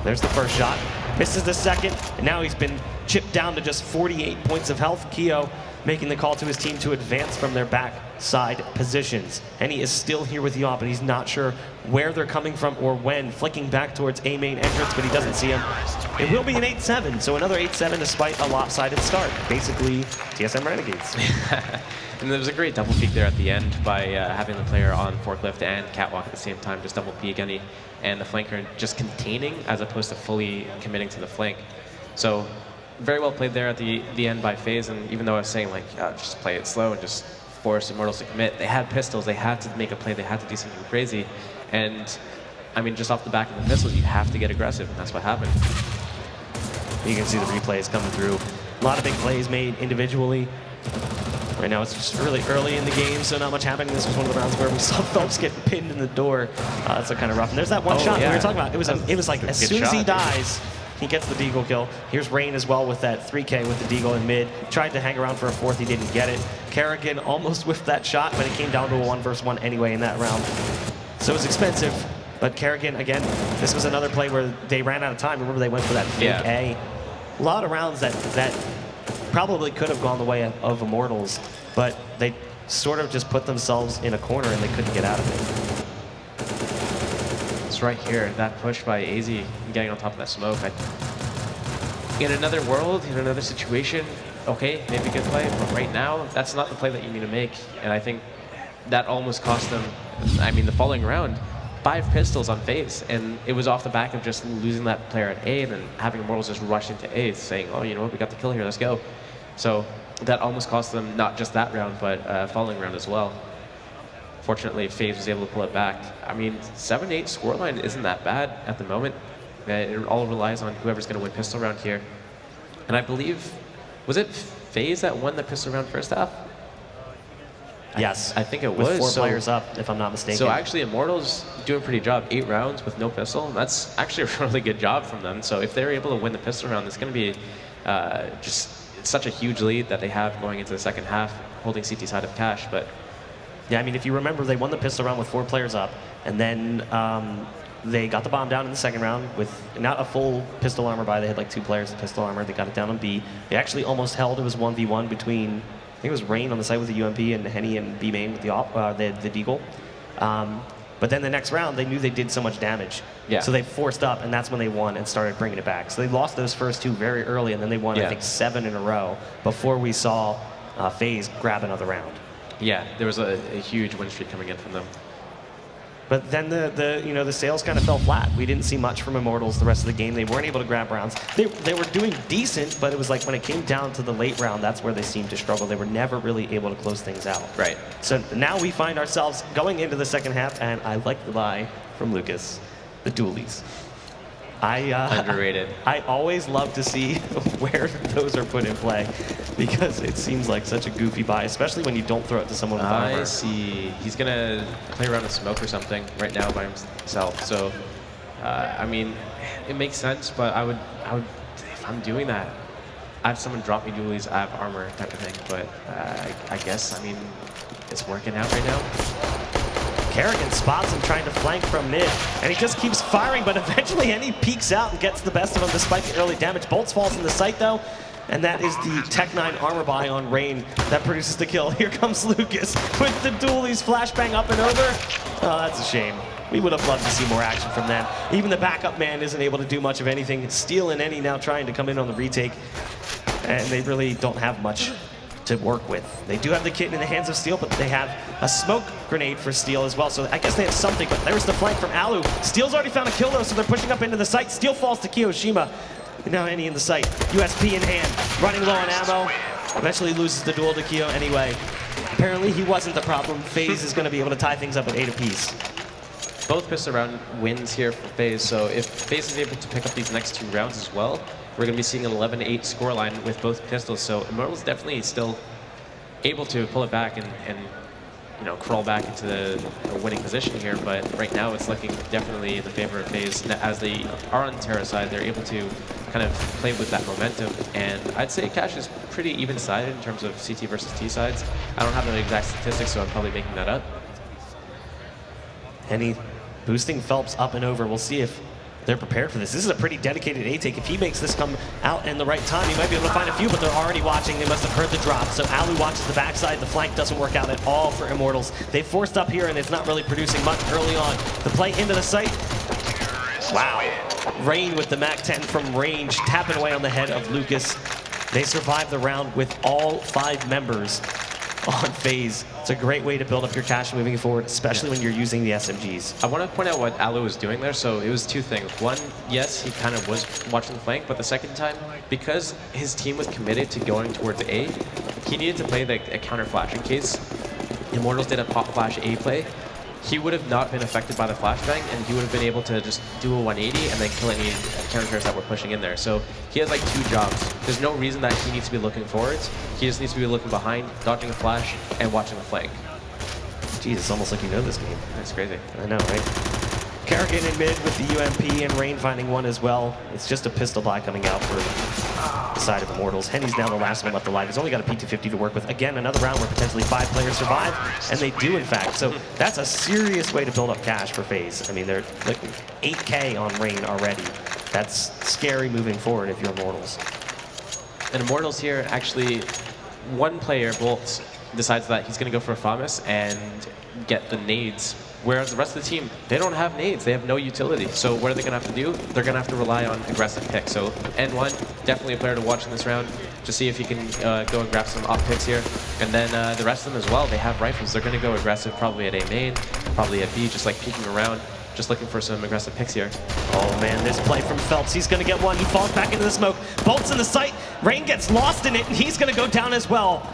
There's the first shot. Misses the second, and now he's been chipped down to just 48 points of health. Keo making the call to his team to advance from their backside positions. And he is still here with Yop, and he's not sure where they're coming from or when. Flicking back towards A main entrance, but he doesn't see him. It will be an 8-7, so another 8-7 despite a lopsided start. Basically, TSM Renegades.
And there was a great double peek there at the end by having the player on forklift and catwalk at the same time, just double peek, and the flanker just containing as opposed to fully committing to the flank. So very well played there at the end by FaZe, and even though I was saying like just play it slow and just force Immortals to commit, they had pistols, they had to make a play, they had to do something crazy. And I mean, just off the back of the pistols, you have to get aggressive, and that's what happened.
You can see the replays coming through. A lot of big plays made individually. Right now it's just really early in the game, so not much happening. This was one of the rounds where we saw Phelps get pinned in the door. That's kind of rough. And there's that one shot we were talking about. It was like as soon as he dies, he gets the deagle kill. Here's Rain as well with that 3K with the deagle in mid. Tried to hang around for a fourth, he didn't get it. Kerrigan almost whiffed that shot, but it came down to a 1 versus 1 anyway in that round. So it was expensive, but Kerrigan, again, this was another play where they ran out of time. Remember, they went for that fake A. A lot of rounds that probably could have gone the way of Immortals, but they sort of just put themselves in a corner and they couldn't get out of it.
It's right here, that push by AZ getting on top of that smoke. In another world, in another situation, okay, maybe a good play, but right now, that's not the play that you need to make. And I think that almost cost them, I mean, the following round, 5 pistols on FaZe, and it was off the back of just losing that player at A and then having Immortals just rush into A, saying, oh, you know what, we got the kill here, let's go. So that almost cost them not just that round, but following round as well. Fortunately, FaZe was able to pull it back. I mean, 7-8 scoreline isn't that bad at the moment. It all relies on whoever's going to win pistol round here. And I believe, was it FaZe that won the pistol round first half?
Yes.
I think it was.
With 4 players up, if I'm not mistaken.
So actually, Immortals doing a pretty job. 8 rounds with no pistol. That's actually a really good job from them. So if they're able to win the pistol round, it's going to be just such a huge lead that they have going into the second half, holding CT side of cash. But
yeah, I mean, if you remember, they won the pistol round with 4 players up, and then they got the bomb down in the second round with not a full pistol armor buy. They had like 2 players with pistol armor. They got it down on B. They actually almost held. It was 1v1 between, I think it was Rain on the side with the UMP and Henny and B main with the deagle. But then the next round, they knew they did so much damage.
Yeah.
So they forced up, and that's when they won and started bringing it back. So they lost those first 2 very early, and then they won, I think, 7 in a row before we saw FaZe grab another round.
Yeah, there was a huge win streak coming in from them.
But then the sales kind of fell flat. We didn't see much from Immortals the rest of the game. They weren't able to grab rounds. They were doing decent, but it was like when it came down to the late round, that's where they seemed to struggle. They were never really able to close things out.
Right.
So now we find ourselves going into the second half, and I like the buy from Lucas, the dualies.
Underrated.
I always love to see where those are put in play because it seems like such a goofy buy, especially when you don't throw it to someone with armor.
I see. He's going to play around with smoke or something right now by himself. So, I mean, it makes sense, but I would, if I'm doing that, I have someone drop me dualies, I have armor type of thing. But I guess, I mean, it's working out right now.
Kerrigan spots him trying to flank from mid, and he just keeps firing, but eventually Henny peeks out and gets the best of him despite the early damage. Bolts falls in the sight though, and that is the Tech 9 armor buy on Rain that produces the kill. Here comes Lucas with the dualies, flashbang up and over. Oh, that's a shame. We would have loved to see more action from them. Even the backup man isn't able to do much of anything. Steel and Henny now trying to come in on the retake, and they really don't have much to work with. They do have the kit in the hands of Steel, but they have a smoke grenade for Steel as well, so I guess they have something, but there's the flank from Alu. Steel's already found a kill though, so they're pushing up into the site. Steel falls to Kiyoshima. Now Henny in the site. USP in hand, running low on ammo. Eventually loses the duel to Kyo anyway. Apparently he wasn't the problem. FaZe is going to be able to tie things up at 8 apiece.
Both pistol round wins here for FaZe, so if FaZe is able to pick up these next 2 rounds as well, we're going to be seeing an 11-8 scoreline with both pistols. So Immortals definitely still able to pull it back and you know, crawl back into the winning position here. But right now it's looking definitely in the favor of FaZe. As they are on the Terra side, they're able to kind of play with that momentum. And I'd say Cash is pretty even-sided in terms of CT versus T sides. I don't have the exact statistics, so I'm probably making that up.
Henny boosting Phelps up and over. We'll see if They're prepared for this. This is a pretty dedicated A-take. If he makes this come out in the right time, he might be able to find a few, but they're already watching. They must have heard the drop. So Alu watches the backside. The flank doesn't work out at all for Immortals. They forced up here, and it's not really producing much early on. The play into the site. Wow. Rain with the MAC-10 from range, tapping away on the head of Lucas. They survived the round with all 5 members on FaZe. It's a great way to build up your cash moving forward, especially when you're using the SMGs.
I want to point out what Alu was doing there. So it was 2 things. One, yes, he kind of was watching the flank, but the second time, because his team was committed to going towards A, he needed to play a counter flash. In case Immortals did a pop flash A play, he would have not been affected by the flashbang, and he would have been able to just do a 180 and then kill any characters that were pushing in there. So he has like 2 jobs. There's no reason that he needs to be looking forwards. He just needs to be looking behind, dodging a flash, and watching the flank.
Jeez, it's almost like you know this game.
That's crazy.
I know, right? Kerrigan in mid with the UMP and Rain finding one as well. It's just a pistol buy coming out for the side of Immortals. Henny's now the last one left alive. He's only got a P250 to work with. Again, another round where potentially 5 players survive, and they do in fact. So that's a serious way to build up cash for FaZe. I mean, they're like 8K on Rain already. That's scary moving forward if you're Immortals.
And Immortals here, actually, one player, Bolt, decides that he's going to go for a FAMAS and get the nades. Whereas the rest of the team, they don't have nades. They have no utility. So what are they going to have to do? They're going to have to rely on aggressive picks. So N1, definitely a player to watch in this round to see if he can go and grab some op picks here. And then the rest of them as well, they have rifles. They're going to go aggressive probably at A main, probably at B, just like peeking around, just looking for some aggressive picks here.
Oh man, this play from Phelps, he's gonna get one. He falls back into the smoke. Bolt's in the sight. Rain gets lost in it, and he's gonna go down as well.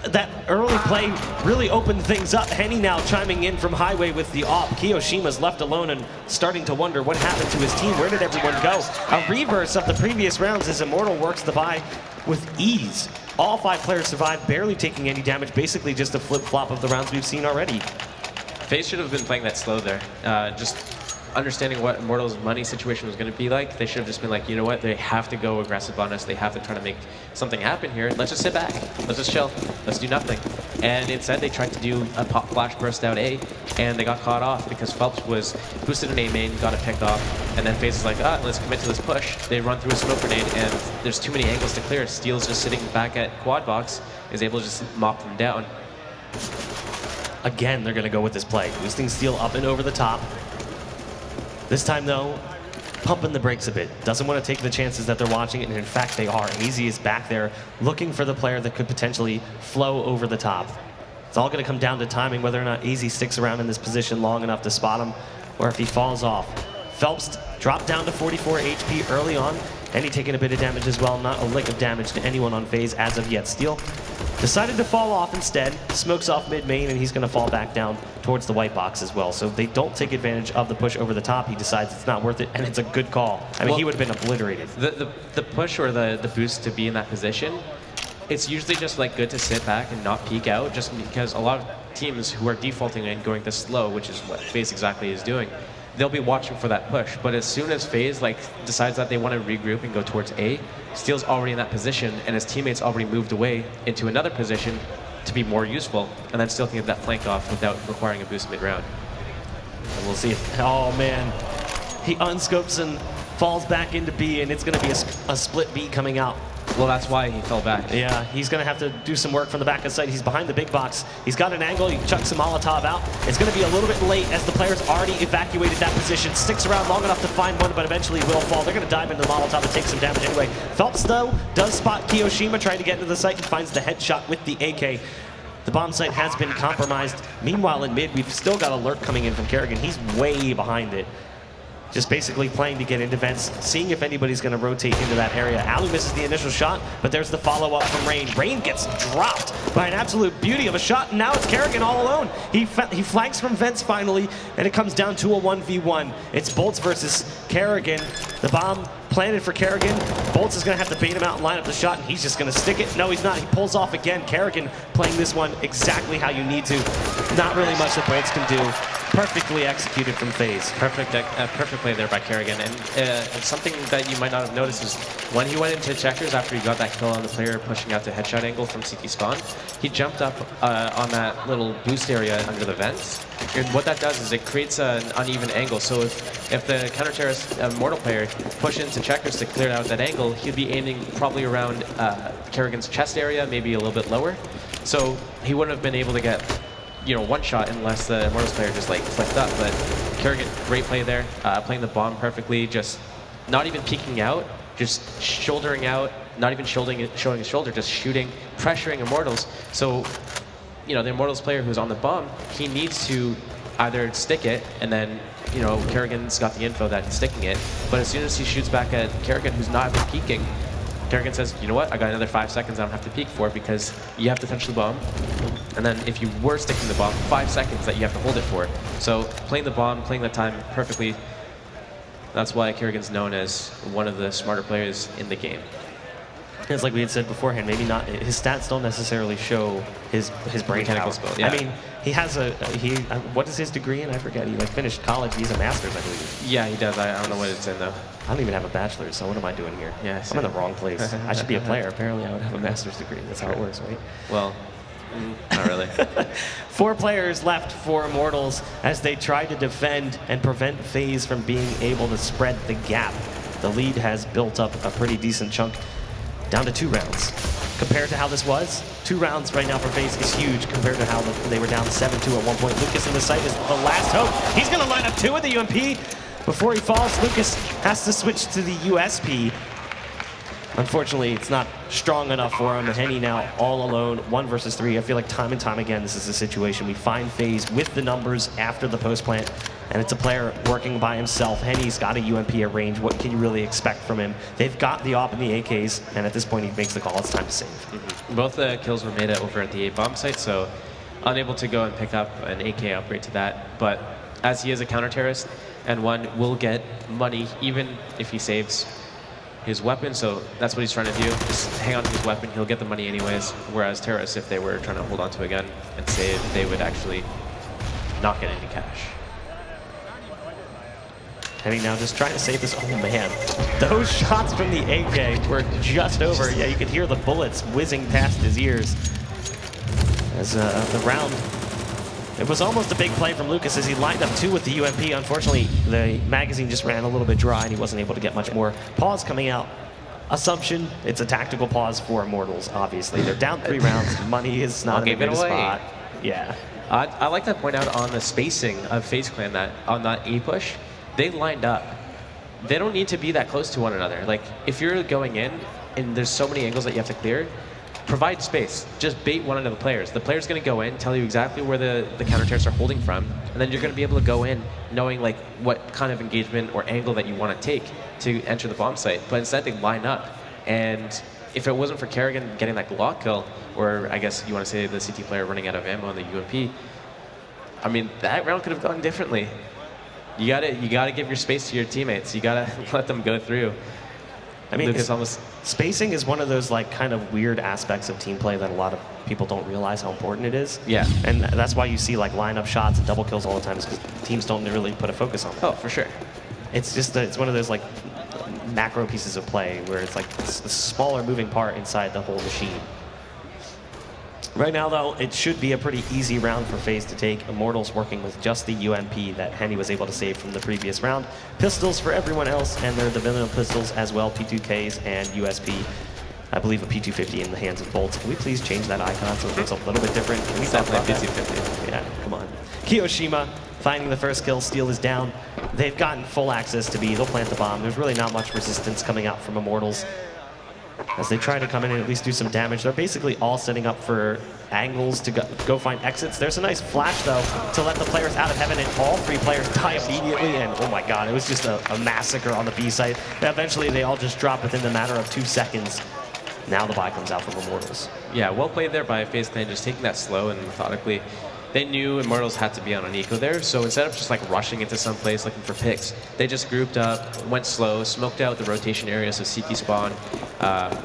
That early play really opened things up. Henny now chiming in from highway with the op. Kiyoshima's left alone and starting to wonder what happened to his team. Where did everyone go? A reverse of the previous rounds as Immortal works the buy with ease. All 5 players survived, barely taking any damage. Basically just a flip-flop of the rounds we've seen already.
FaZe should have been playing that slow there. Just understanding what Immortals' money situation was going to be like. They should have just been like, you know what, they have to go aggressive on us. They have to try to make something happen here. Let's just sit back. Let's just chill. Let's do nothing. And instead, they tried to do a pop flash burst out A, and they got caught off because Phelps was boosted in A main, got it picked off, and then FaZe is like, let's commit to this push. They run through a smoke grenade, and there's too many angles to clear. Steel's just sitting back at quad box, is able to just mop them down.
Again, they're going to go with this play. Boosting Steel up and over the top. This time, though, pumping the brakes a bit. Doesn't want to take the chances that they're watching it, and in fact, they are. AZ is back there looking for the player that could potentially flow over the top. It's all going to come down to timing, whether or not AZ sticks around in this position long enough to spot him, or if he falls off. Phelps dropped down to 44 HP early on, and he taking a bit of damage as well. Not a lick of damage to anyone on FaZe as of yet. Steel decided to fall off instead, smokes off mid-main, and he's going to fall back down towards the white box as well. So if they don't take advantage of the push over the top, he decides it's not worth it, and it's a good call. I mean, well, he would have been obliterated.
The push or the boost to be in that position, it's usually just like good to sit back and not peek out, just because a lot of teams who are defaulting and going this slow, which is what FaZe exactly is doing, they'll be watching for that push. But as soon as FaZe decides that they want to regroup and go towards A, Steel's already in that position, and his teammates already moved away into another position to be more useful, and then Steel can get that flank off without requiring a boost mid-round.
And we'll see if, oh man, he unscopes and falls back into B, and it's going to be a split B coming out.
Well, that's why he fell back.
Yeah, he's going to have to do some work from the back of the site. He's behind the big box. He's got an angle. He chucks a Molotov out. It's going to be a little bit late as the player's already evacuated that position. Sticks around long enough to find one, but eventually will fall. They're going to dive into the Molotov and take some damage anyway. Phelps, though, does spot Kiyoshima trying to get into the site and finds the headshot with the AK. The bomb site has been compromised. Meanwhile, in mid, we've still got alert coming in from Kerrigan. He's way behind it. Just basically playing to get into vents, seeing if anybody's going to rotate into that area. Alu misses the initial shot, but there's the follow-up from Rain. Rain gets dropped by an absolute beauty of a shot, and now it's Kerrigan all alone. He flanks from vents finally, and it comes down to a 1v1. It's Bolts versus Kerrigan. The bomb planted for Kerrigan. Bolts is going to have to bait him out and line up the shot, and he's just going to stick it. No, he's not. He pulls off again. Kerrigan playing this one exactly how you need to. Not really much that Bolts can do. Perfectly executed from FaZe.
Perfect play there by Kerrigan. And something that you might not have noticed is when he went into checkers after he got that kill on the player pushing out to headshot angle from CT spawn, he jumped up on that little boost area under the vents. And what that does is it creates an uneven angle. So if the counter-terrorist Immortal player pushed into checkers to clear out that angle, he'd be aiming probably around Kerrigan's chest area, maybe a little bit lower. So he wouldn't have been able to get one shot unless the Immortals player just like flipped up. But Kerrigan, great play there, playing the bomb perfectly, just not even peeking out, just shouldering out, not even showing his shoulder, just shooting, pressuring Immortals. So, the Immortals player who's on the bomb, he needs to either stick it, and then, Kerrigan's got the info that he's sticking it. But as soon as he shoots back at Kerrigan, who's not even peeking, Kerrigan says, you know what, I got another 5 seconds I don't have to peek for because you have to touch the bomb. And then if you were sticking the bomb, 5 seconds that you have to hold it for. So playing the bomb, playing the time perfectly, that's why Kerrigan's known as one of the smarter players in the game.
It's like we had said beforehand, maybe not, his stats don't necessarily show his brain power.
Skill, yeah.
I mean, he has what is his degree in? I forget. He finished college. He's a master's, I believe.
Yeah, he does. I don't know what it's in though.
I don't even have a bachelor's, so what am I doing here?
Yeah,
I'm in the wrong place. I should be a player. Apparently, I would have a master's degree. That's how it works, right?
Well, not really.
4 players left for Immortals as they try to defend and prevent FaZe from being able to spread the gap. The lead has built up a pretty decent chunk, down to 2 rounds. Compared to how this was, 2 rounds right now for FaZe is huge compared to how they were down 7-2 at one point. Lucas in the site is the last hope. He's going to line up 2 with the UMP. Before he falls, Lucas has to switch to the USP. Unfortunately, it's not strong enough for him. Henny now all alone, 1 versus 3. I feel like time and time again, this is a situation. We find FaZe with the numbers after the post plant, and it's a player working by himself. Henny's got a UMP at range. What can you really expect from him? They've got the AWP and the AKs, and at this point, he makes the call. It's time to save.
Mm-hmm. Both the kills were made over at the A-bomb site, so unable to go and pick up an AK upgrade to that. But as he is a counter-terrorist, and one will get money even if he saves his weapon, so that's what he's trying to do. Just hang on to his weapon, he'll get the money anyways. Whereas terrorists, if they were trying to hold on to a gun and save, they would actually not get any cash.
Henny now just trying to save this. Oh man, those shots from the AK were just over. Yeah, you could hear the bullets whizzing past his ears. As the round, it was almost a big play from Lucas as he lined up 2 with the UMP. Unfortunately, the magazine just ran a little bit dry and he wasn't able to get much more. Pause coming out. Assumption, it's a tactical pause for Immortals, obviously. They're down 3 rounds. Money is not in a good spot. Yeah.
I like to point out on the spacing of FaZe Clan that on that A push, they lined up. They don't need to be that close to one another. Like, if you're going in and there's so many angles that you have to clear, provide space. Just bait one of the players. The player's going to go in, tell you exactly where the counter-terrorists are holding from, and then you're going to be able to go in knowing like what kind of engagement or angle that you want to take to enter the bomb site. But instead, they line up. And if it wasn't for Kerrigan getting that Glock kill, or I guess you want to say the CT player running out of ammo on the UMP, I mean, that round could have gone differently. You gotta give your space to your teammates. You gotta let them go through.
I mean,
Lucas almost
spacing is one of those like kind of weird aspects of team play that a lot of people don't realize how important it is.
Yeah.
And that's why you see like lineup shots and double kills all the time, is because teams don't really put a focus on it.
Oh, for sure.
It's just it's one of those like macro pieces of play where it's like a smaller moving part inside the whole machine. Right now, though, it should be a pretty easy round for FaZe to take. Immortals working with just the UMP that Henny was able to save from the previous round. Pistols for everyone else, and they're the vanilla pistols as well, P2Ks and USP. I believe a P250 in the hands of Bolts. Can we please change that icon so it looks a little bit different? Can we talk about that?
P250.
Yeah, come on. Kiyoshima finding the first kill. Steel is down. They've gotten full access to B. They'll plant the bomb. There's really not much resistance coming out from Immortals as they try to come in and at least do some damage. They're basically all setting up for angles to go find exits. There's a nice flash, though, to let the players out of heaven, and all 3 players die immediately, and oh my god, it was just a massacre on the B site. Eventually, they all just drop within the matter of 2 seconds. Now the buy comes out from Immortals.
Yeah, well played there by FaZe Clan, just taking that slow and methodically. they knew Immortals had to be on an eco there, so instead of just like rushing into some place looking for picks, they just grouped up, went slow, smoked out the rotation area, so CT spawn.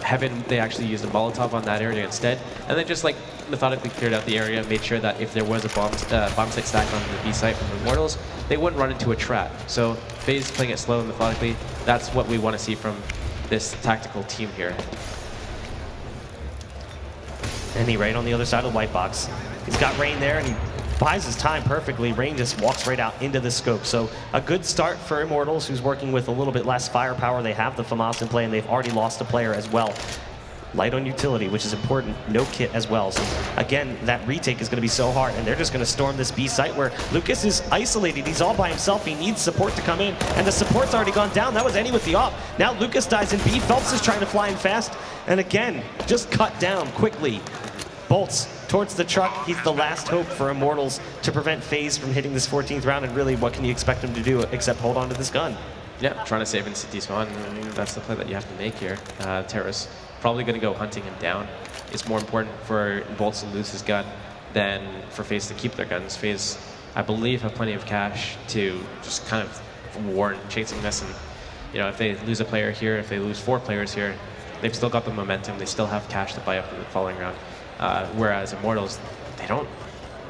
Heaven, they actually used a Molotov on that area instead, and then just like methodically cleared out the area, made sure that if there was a bomb site stack on the B site from Immortals, they wouldn't run into a trap. So FaZe playing it slow and methodically, that's what we want to see from this tactical team here.
And he right on the other side of the white box. He's got Rain there, and he buys his time perfectly. Rain just walks right out into the scope. So a good start for Immortals, who's working with a little bit less firepower. They have the FAMAS in play, and they've already lost a player as well. Light on utility, which is important. No kit as well. So again, that retake is going to be so hard, and they're just going to storm this B site where Lucas is isolated. He's all by himself. He needs support to come in, and the support's already gone down. That was Eddie with the op. Now Lucas dies in B. Phelps is trying to fly in fast, and again, just cut down quickly. Bolts towards the truck. He's the last hope for Immortals to prevent FaZe from hitting this 14th round, and really, what can you expect him to do except hold on to this gun?
Yeah, trying to save in CT spawn. I mean, that's the play that you have to make here. Terrace probably going to go hunting him down. It's more important for Bolts to lose his gun than for FaZe to keep their guns. FaZe, I believe, have plenty of cash to just kind of warn chasing this. And you know, if they lose a player here, if they lose 4 players here, they've still got the momentum. They still have cash to buy up in the following round. Whereas Immortals,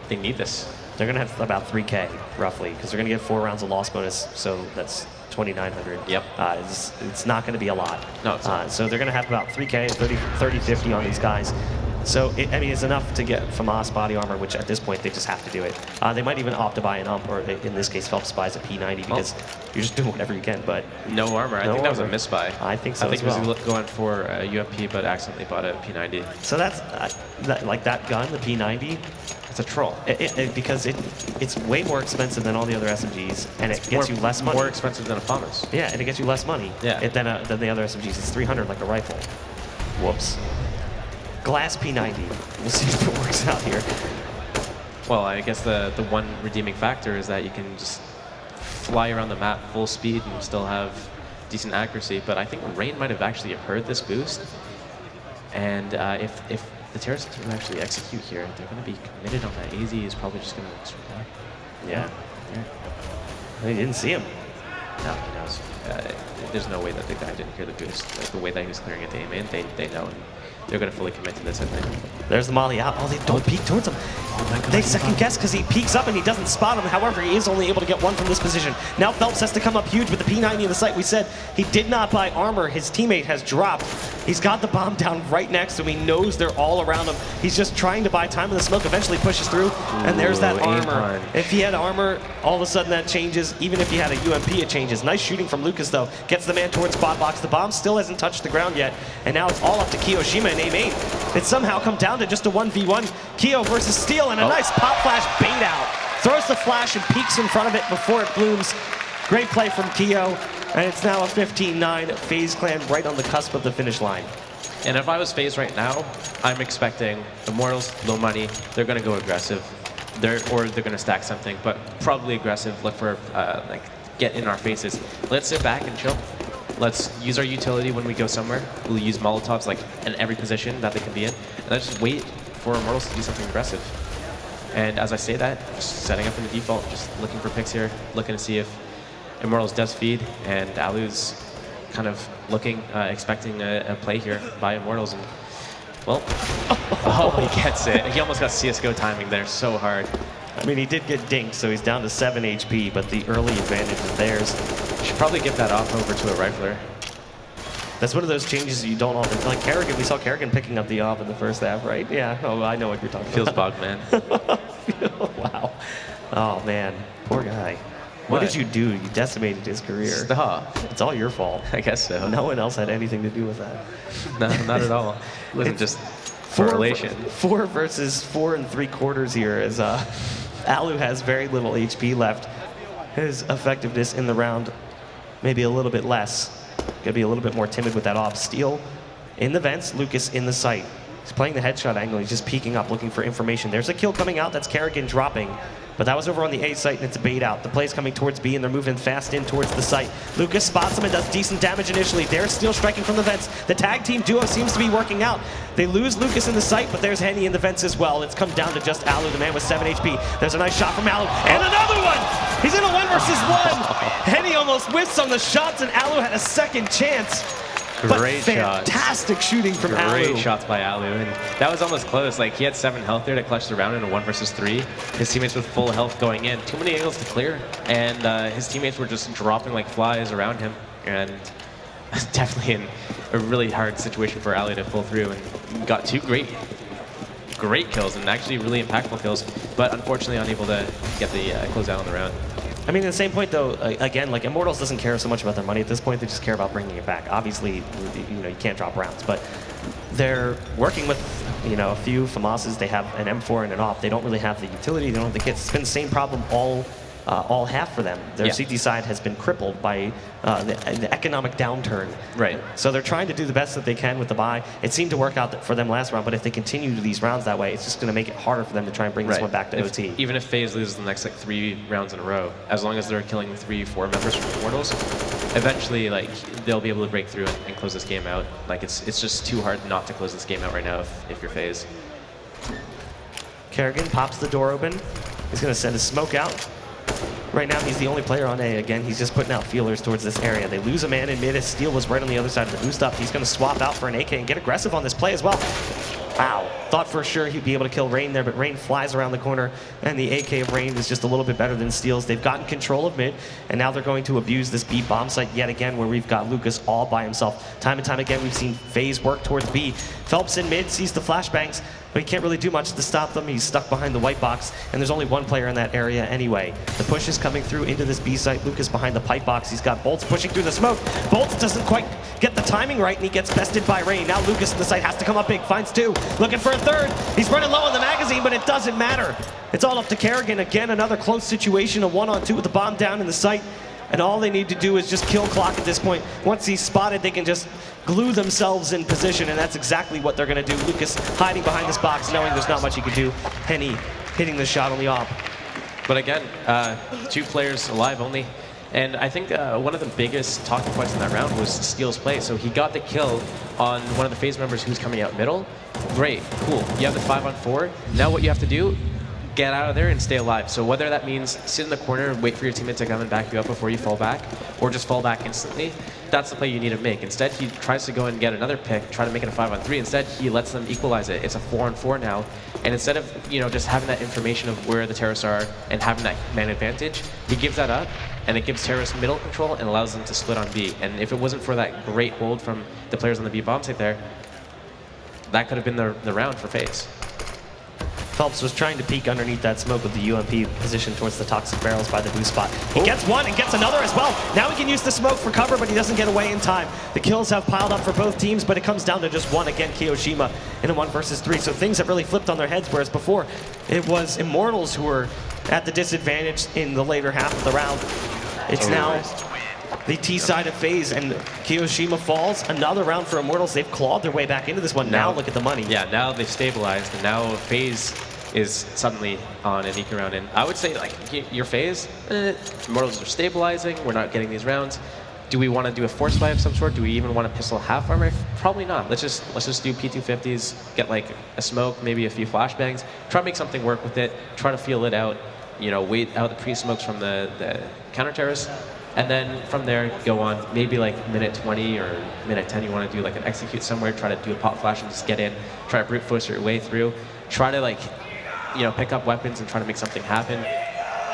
they need this.
They're going to have about 3K, roughly, because they're going to get 4 rounds of loss bonus, so that's 2,900.
Yep.
It's not going to be a lot.
No, it's not.
So they're going to have about 3K, 30, 50 on these guys. So, I mean, it's enough to get FAMAS body armor, which at this point, they just have to do it. They might even opt to buy an ump, or in this case, Phelps buys a P90, because you're just doing whatever you can, but...
No armor. I think that was a misbuy.
I think so
I think
as
he
well.
was going for a UMP, but accidentally bought a P90.
So that's, like that gun, the P90,
It's a troll.
because it's way more expensive than all the other SMGs, and it gets you less money.
More expensive than a FAMAS.
Yeah, and it gets you less money than the other SMGs. It's 300 like a rifle. Whoops. Glass P90. We'll see if it works out here.
Well, I guess the one redeeming factor is that you can just fly around the map full speed and still have decent accuracy. But I think Rain might have actually heard this boost. And if the terrorists do actually execute here, they're going to be committed on that. AZ is probably just going to extra back.
Yeah. They didn't see him.
No, he knows. There's no way that the guy didn't hear the boost. Like, the way that he was clearing it to aim in, they know. And they're going to fully commit to this, I think.
There's the molly out. Oh, they don't peek towards him.
Oh my God,
They second guess because he peeks up and he doesn't spot him. However, he is only able to get 1 from this position. Now Phelps has to come up huge with the P90 in the sight. We said he did not buy armor. His teammate has dropped. He's got the bomb down right next to him. He knows they're all around him. He's just trying to buy time in the smoke. Eventually pushes through, and there's that armor. If he had armor, all of a sudden that changes. Even if he had a UMP, it changes. Nice shooting from Lucas, though. Gets the man towards spot box. The bomb still hasn't touched the ground yet, and now it's all up to Kiyoshima and aim 8. It's somehow come down to just a 1v1. Kyo versus Steel, and a nice pop flash bait out. Throws the flash and peeks in front of it before it blooms. Great play from Kyo, and it's now a 15-9. FaZe Clan right on the cusp of the finish line.
And if I was FaZe right now, I'm expecting Immortals, low money, they're going to go aggressive. They're going to stack something, but probably aggressive, look for, like, get in our faces. Let's sit back and chill. Let's use our utility when we go somewhere. We'll use Molotovs, like, in every position that they can be in. And let's just wait for Immortals to do something aggressive. And as I say that, just setting up in the default, just looking for picks here, looking to see if Immortals does feed, and Alu's kind of looking, expecting a play here by Immortals, and well, he gets it. He almost got CSGO timing there so hard.
I mean, he did get dinked, so he's down to 7 HP, but the early advantage is theirs.
Should probably get that off over to a rifler.
That's one of those changes you don't often, like Kerrigan, we saw Kerrigan picking up the op in the first half, right? Yeah, oh, I know what you're talking
Feels
about.
bugged, man.
Wow. Oh, man. Poor guy. What did you do? You decimated his career.
Stop.
It's all your fault.
I guess so.
No one else had anything to do with that.
No, not at all. It wasn't just correlation.
4 versus 4 3/4 here, as Alu has very little HP left. His effectiveness in the round, maybe a little bit less. Gonna be a little bit more timid with that op. Steel in the vents, Lucas in the sight. He's playing the headshot angle. He's just peeking up, looking for information. There's a kill coming out. That's Kerrigan dropping. But that was over on the A site, and it's a bait out. The play's coming towards B, and they're moving fast in towards the site. Lucas spots him and does decent damage initially. They're still striking from the vents. The tag team duo seems to be working out. They lose Lucas in the site, but there's Henny in the vents as well. It's come down to just Alu, the man with 7 HP. There's a nice shot from Alu, and another one! He's in a 1 versus 1! Henny almost whiffs on the shots, and Alu had a second chance.
Great shot.
Fantastic shooting from Alu.
Great shots by Alu, and that was almost close. Like, he had 7 health there to clutch the round in a 1 versus 3. His teammates with full health going in. Too many angles to clear, and his teammates were just dropping like flies around him. And definitely in a really hard situation for Alu to pull through, and got 2 great kills, and actually really impactful kills, but unfortunately unable to get the closeout on the round.
I mean, at the same point, though, again, like, Immortals doesn't care so much about their money at this point. They just care about bringing it back. Obviously, you know, you can't drop rounds, but they're working with, you know, a few FAMASs. They have an M4 and an AWP. They don't really have the utility. They don't have the kits. It's been the same problem all half for them. Their CT side has been crippled by the economic downturn.
Right.
So they're trying to do the best that they can with the buy. It seemed to work out for them last round, but if they continue these rounds that way, it's just going to make it harder for them to try and bring this one back to OT.
Even if FaZe loses the next like 3 rounds in a row, as long as they're killing 3-4 members from Immortals, eventually like they'll be able to break through and close this game out. Like it's just too hard not to close this game out right now if you're FaZe.
Kerrigan pops the door open. He's going to send a smoke out. Right now, he's the only player on A. Again, he's just putting out feelers towards this area. They lose a man in mid as Steel was right on the other side of the boost up. He's going to swap out for an AK and get aggressive on this play as well. Wow. Thought for sure he'd be able to kill Rain there, but Rain flies around the corner, and the AK of Rain is just a little bit better than Steel's. They've gotten control of mid, and now they're going to abuse this B bomb site yet again, where we've got Lucas all by himself. Time and time again, we've seen FaZe work towards B. Phelps in mid sees the flashbangs, but he can't really do much to stop them. He's stuck behind the white box, and there's only one player in that area anyway. The push is coming through into this B site. Lucas behind the pipe box. He's got Bolts pushing through the smoke. Bolts doesn't quite get the timing right, and he gets bested by Rain. Now Lucas in the site has to come up big. Finds 2. Looking for a 3rd. He's running low on the magazine, but it doesn't matter. It's all up to Kerrigan. Again, another close situation, a 1-on-2 with the bomb down in the site. And all they need to do is just kill Clock at this point. Once he's spotted, they can just glue themselves in position, and that's exactly what they're going to do. Lucas hiding behind this box, knowing there's not much he can do. Henny hitting the shot on the AWP.
But again, 2 players alive only. And I think one of the biggest talking points in that round was Steel's play. So he got the kill on one of the FaZe members who's coming out middle. Great, cool. You have the 5-on-4. Now what you have to do, get out of there and stay alive. So whether that means sit in the corner, wait for your teammate to come and back you up before you fall back, or just fall back instantly, that's the play you need to make. Instead, he tries to go and get another pick, try to make it a 5-on-3. Instead, he lets them equalize it. It's a 4-on-4 now. And instead of, you know, just having that information of where the terrorists are and having that man advantage, he gives that up, and it gives terrorists middle control and allows them to split on B. And if it wasn't for that great hold from the players on the B bomb site there, that could have been the round for FaZe.
Phelps was trying to peek underneath that smoke with the UMP position towards the toxic barrels by the boost spot. He gets one and gets another as well. Now he can use the smoke for cover, but he doesn't get away in time. The kills have piled up for both teams, but it comes down to just one. Again, Kiyoshima in a 1 versus 3. So things have really flipped on their heads, whereas before it was Immortals who were at the disadvantage in the later half of the round. It's now the T side of FaZe, and Kiyoshima falls. Another round for Immortals. They've clawed their way back into this one. Now look at the money.
Yeah, now they've stabilized, and now FaZe is suddenly on an eco round. And I would say, like, your FaZe, Immortals are stabilizing. We're not getting these rounds. Do we want to do a force buy of some sort? Do we even want to pistol half armor? Probably not. Let's just do P250s, get like a smoke, maybe a few flashbangs, try to make something work with it, try to feel it out, you know, wait out the pre-smokes from the counter terrorists, and then from there go on. Maybe like minute 20 or minute 10, you want to do like an execute somewhere, try to do a pop flash and just get in, try to brute force your way through, try to, like, you know, pick up weapons and try to make something happen.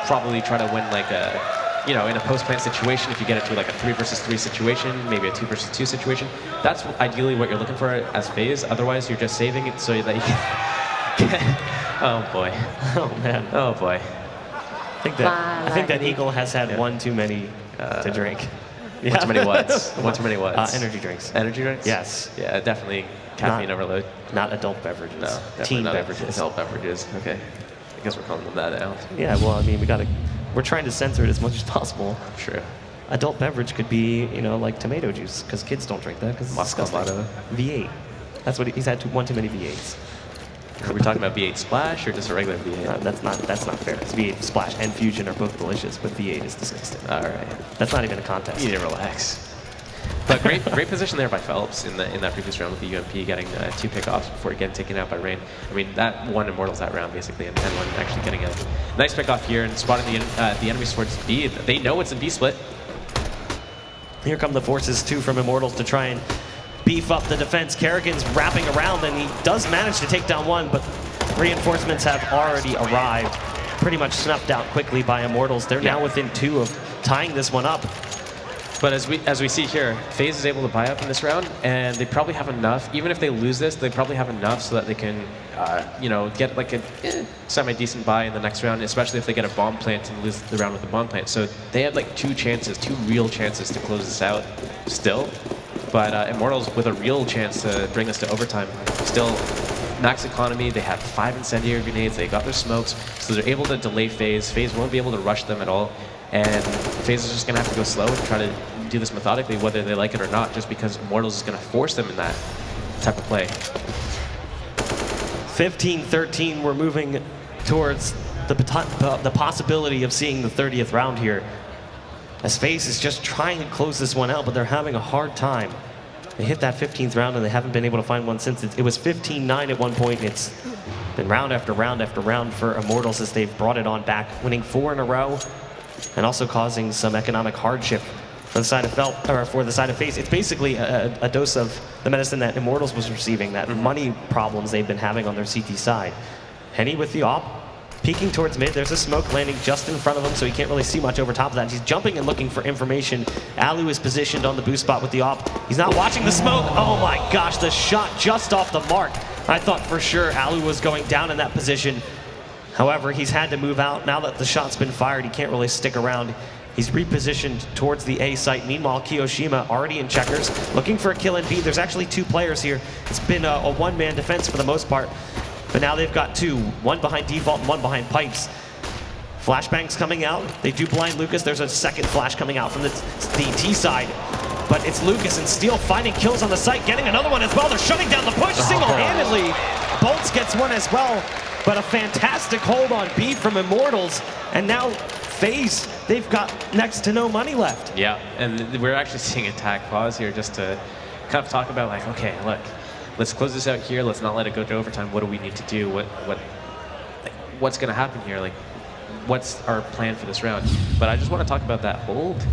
Probably try to win like a, you know, in a post-plant situation, if you get into like a 3 versus 3 situation, maybe a 2 versus 2 situation, that's ideally what you're looking for as FaZe. Otherwise, you're just saving it so that you can oh boy.
Oh man.
Oh boy.
I think that Eagle has had one too many to drink.
Yeah. One too many whats? One too many whats?
Energy drinks.
Energy drinks?
Yes.
Yeah, definitely caffeine overload.
Not adult beverages.
No,
teen
not
beverages.
Adult beverages. Okay. I guess we're calling them that now.
Yeah, well, I mean, we're trying to censor it as much as possible.
True.
Adult beverage could be, you know, like tomato juice, because kids don't drink that because it's disgusting. V8. That's what he's had one too many V8s.
Are we talking about V8 Splash or just a regular V8?
That's not fair. It's V8 Splash and Fusion are both delicious, but V8 is disgusting.
All right.
That's not even a contest.
You need to relax. But great position there by Phelps in that previous round with the UMP, getting 2 pickoffs before getting taken out by Rain. I mean, that won Immortals that round, basically, and one actually getting a nice pickoff here and spotting the enemies towards B. They know it's a B split.
Here come the forces, too, from Immortals to try and beef up the defense. Kerrigan's wrapping around, and he does manage to take down one, but reinforcements have already arrived. Pretty much snuffed out quickly by Immortals. They're now within 2 of tying this one up.
But as we see here, FaZe is able to buy up in this round, and they probably have enough. Even if they lose this, they probably have enough so that they can, get like a semi-decent buy in the next round, especially if they get a bomb plant and lose the round with a bomb plant. So they have like 2 real chances to close this out still. But Immortals with a real chance to bring this to overtime. Still, max economy, they have 5 incendiary grenades, they got their smokes, so they're able to delay FaZe. FaZe won't be able to rush them at all. And FaZe is just going to have to go slow and try to do this methodically, whether they like it or not, just because Immortals is going to force them in that type of play.
15-13, we're moving towards the possibility of seeing the 30th round here. As FaZe is just trying to close this one out, but they're having a hard time. They hit that 15th round and they haven't been able to find one since. It was 15-9 at one point. It's been round after round after round for Immortals as they've brought it on back, winning 4 in a row, and also causing some economic hardship for the side of FaZe. It's basically a dose of the medicine that Immortals was receiving, that money problems they've been having on their CT side. Henny with the op, peeking towards mid. There's a smoke landing just in front of him, so he can't really see much over top of that. He's jumping and looking for information. Alu is positioned on the boost spot with the op. He's not watching the smoke. Oh my gosh, the shot just off the mark. I thought for sure Alu was going down in that position. However, he's had to move out. Now that the shot's been fired, he can't really stick around. He's repositioned towards the A site. Meanwhile, Kiyoshima already in checkers, looking for a kill in B. There's actually 2 players here. It's been a one-man defense for the most part. But now they've got 2, one behind Default and one behind Pipes. Flashbangs coming out. They do blind Lucas. There's a second flash coming out from the T side. But it's Lucas and Steel finding kills on the site, getting another one as well. They're shutting down the push single-handedly. Bolts gets one as well. But a fantastic hold on B from Immortals. And now FaZe, they've got next to no money left.
Yeah, and we're actually seeing a tag pause here just to kind of talk about like, okay, look, let's close this out here. Let's not let it go to overtime. What do we need to do? What's going to happen here? Like, what's our plan for this round? But I just want to talk about that hold.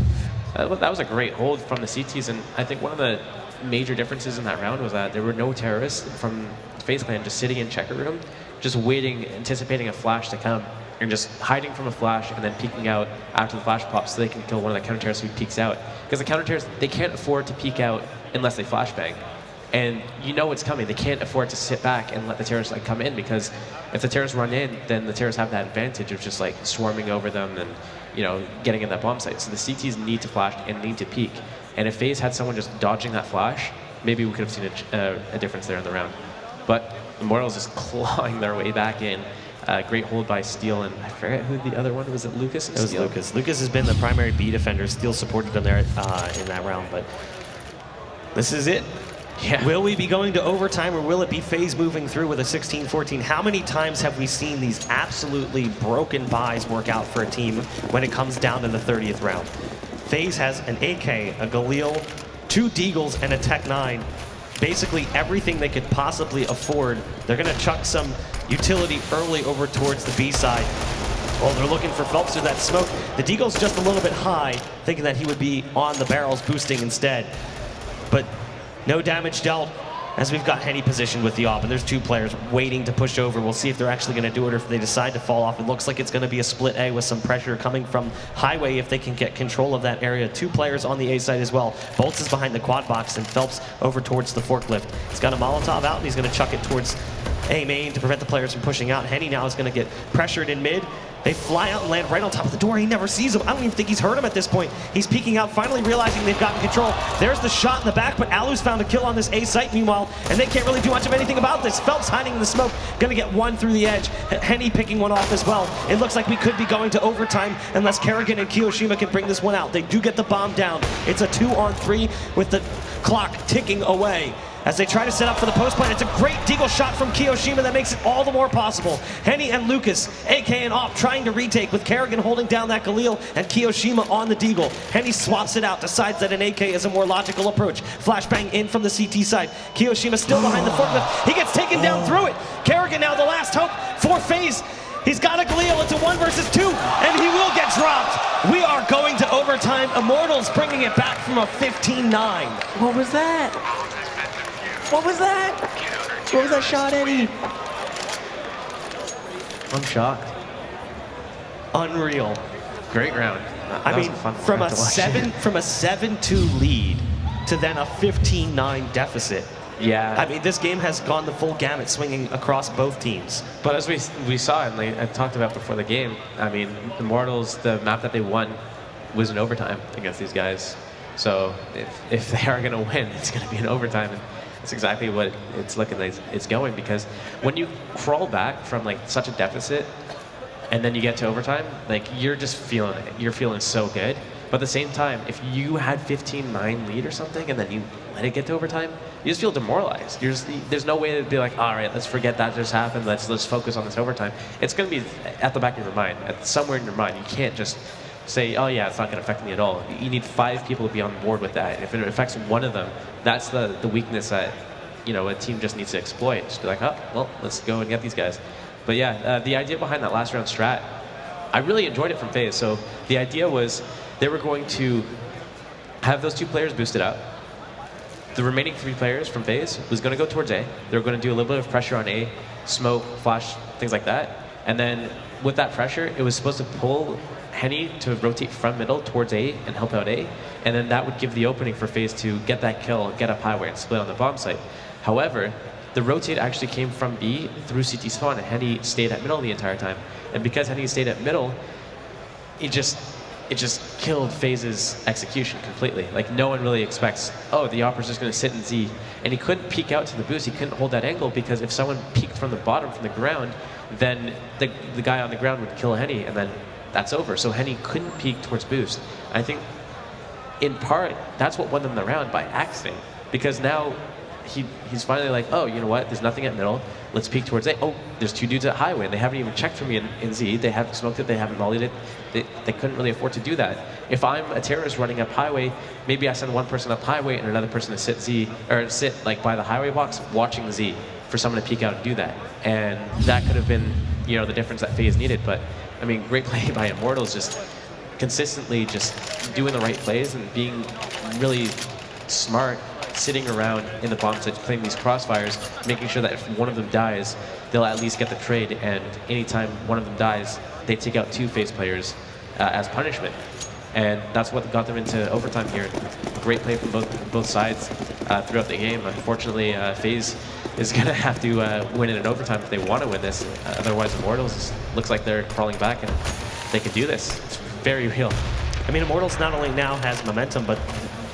That was a great hold from the CTs, and I think one of the major differences in that round was that there were no terrorists from FaZe Clan just sitting in checker room, just waiting, anticipating a flash to come, and just hiding from a flash and then peeking out after the flash pops so they can kill one of the counter terrorists who peeks out. Because the counter terrorists, they can't afford to peek out unless they flashbang. And you know it's coming. They can't afford to sit back and let the terrorists like come in, because if the terrorists run in, then the terrorists have that advantage of just like swarming over them and getting in that bomb site. So the CTs need to flash and need to peek. And if FaZe had someone just dodging that flash, maybe we could have seen a difference there in the round. But Immortals is clawing their way back in. Great hold by Steel, and I forget who the other one was. It Lucas?
It was Lucas. Lucas has been the primary B defender. Steel supported him there in that round, but this is it.
Yeah.
Will we be going to overtime, or will it be FaZe moving through with a 16-14? How many times have we seen these absolutely broken buys work out for a team when it comes down to the 30th round? FaZe has an AK, a Galil, 2 Deagles, and a Tech 9. Basically everything they could possibly afford. They're going to chuck some utility early over towards the B side. Oh, they're looking for Phelps through that smoke. The Deagle's just a little bit high, thinking that he would be on the barrels boosting instead. But no damage dealt, as we've got Henny positioned with the op, and there's 2 players waiting to push over. We'll see if they're actually going to do it or if they decide to fall off. It looks like it's going to be a split A with some pressure coming from Highway if they can get control of that area. 2 players on the A side as well. Bolts is behind the quad box and Phelps over towards the forklift. He's got a Molotov out and he's going to chuck it towards A main to prevent the players from pushing out. Henny now is going to get pressured in mid. They fly out and land right on top of the door. He never sees him. I don't even think he's heard him at this point. He's peeking out, finally realizing they've gotten control. There's the shot in the back, but Alu's found a kill on this A site meanwhile, and they can't really do much of anything about this. Phelps hiding in the smoke, gonna get one through the edge. Henny picking one off as well. It looks like we could be going to overtime unless Kerrigan and Kiyoshima can bring this one out. They do get the bomb down. It's a 2-on-3 with the clock ticking away. as they try to set up for the post plant. It's a great deagle shot from Kiyoshima that makes it all the more possible. Henny and Lucas, AK and Op, trying to retake with Kerrigan holding down that Galil and Kiyoshima on the deagle. Henny swaps it out, decides that an AK is a more logical approach. Flashbang in from the CT side. Kiyoshima still behind the forklift. He gets taken down through it. Kerrigan now the last hope for FaZe. He's got a Galil into 1 versus 2, and he will get dropped. We are going to overtime. Immortals bringing it back from a 15-9.
What was that? What was that? What was that shot, Eddie? I'm shocked.
Unreal.
Great round.
I mean, from a 7-2 lead to then a 15-9 deficit.
Yeah.
I mean, this game has gone the full gamut, swinging across both teams.
But as we saw, and I talked about before the game, I mean, Immortals, the map that they won was in overtime against these guys. So if they are going to win, it's going to be in overtime. And that's exactly what it's looking like it's going, because when you crawl back from like such a deficit and then you get to overtime, like you're just feeling it. You're feeling so good. But at the same time, if you had 15-9 lead or something and then you let it get to overtime, you just feel demoralized. There's no way to be like, all right, let's forget that just happened. Let's focus on this overtime. It's going to be at the back of your mind, somewhere in your mind. You can't just say, oh yeah, it's not going to affect me at all. You need 5 people to be on board with that. And if it affects one of them, that's the weakness that a team just needs to exploit. Just be like, oh, well, let's go and get these guys. But yeah, the idea behind that last round strat, I really enjoyed it from FaZe. So the idea was they were going to have those 2 players boosted up. The remaining 3 players from FaZe was going to go towards A. They were going to do a little bit of pressure on A, smoke, flash, things like that. And then with that pressure, it was supposed to pull Henny to rotate from middle towards A and help out A. And then that would give the opening for FaZe to get that kill, get up highway, and split on the bomb site. However, the rotate actually came from B through CT spawn, and Henny stayed at middle the entire time. And because Henny stayed at middle, it just killed FaZe's execution completely. Like, no one really expects, oh, the Opera's just going to sit in Z. And he couldn't peek out to the boost. He couldn't hold that angle, because if someone peeked from the bottom, from the ground, then the guy on the ground would kill Henny, and then that's over. So Henny couldn't peek towards boost. I think, in part, that's what won them the round by accident. Because now he's finally like, oh, you know what? There's nothing at middle. Let's peek towards A. Oh, there's 2 dudes at highway, and they haven't even checked for me in Z. They haven't smoked it. They haven't mollied it. They couldn't really afford to do that. If I'm a terrorist running up highway, maybe I send one person up highway and another person to sit like by the highway box watching the Z for someone to peek out and do that. And that could have been, the difference that FaZe needed. But I mean, great play by Immortals, just consistently just doing the right plays and being really smart, sitting around in the bomb site, playing these crossfires, making sure that if one of them dies, they'll at least get the trade, and anytime one of them dies, they take out 2 FaZe players as punishment. And that's what got them into overtime here. Great play from both sides throughout the game. Unfortunately, FaZe is going to have to win it in overtime if they want to win this. Otherwise, Immortals looks like they're crawling back, and they can do this. It's very real.
I mean, Immortals not only now has momentum, but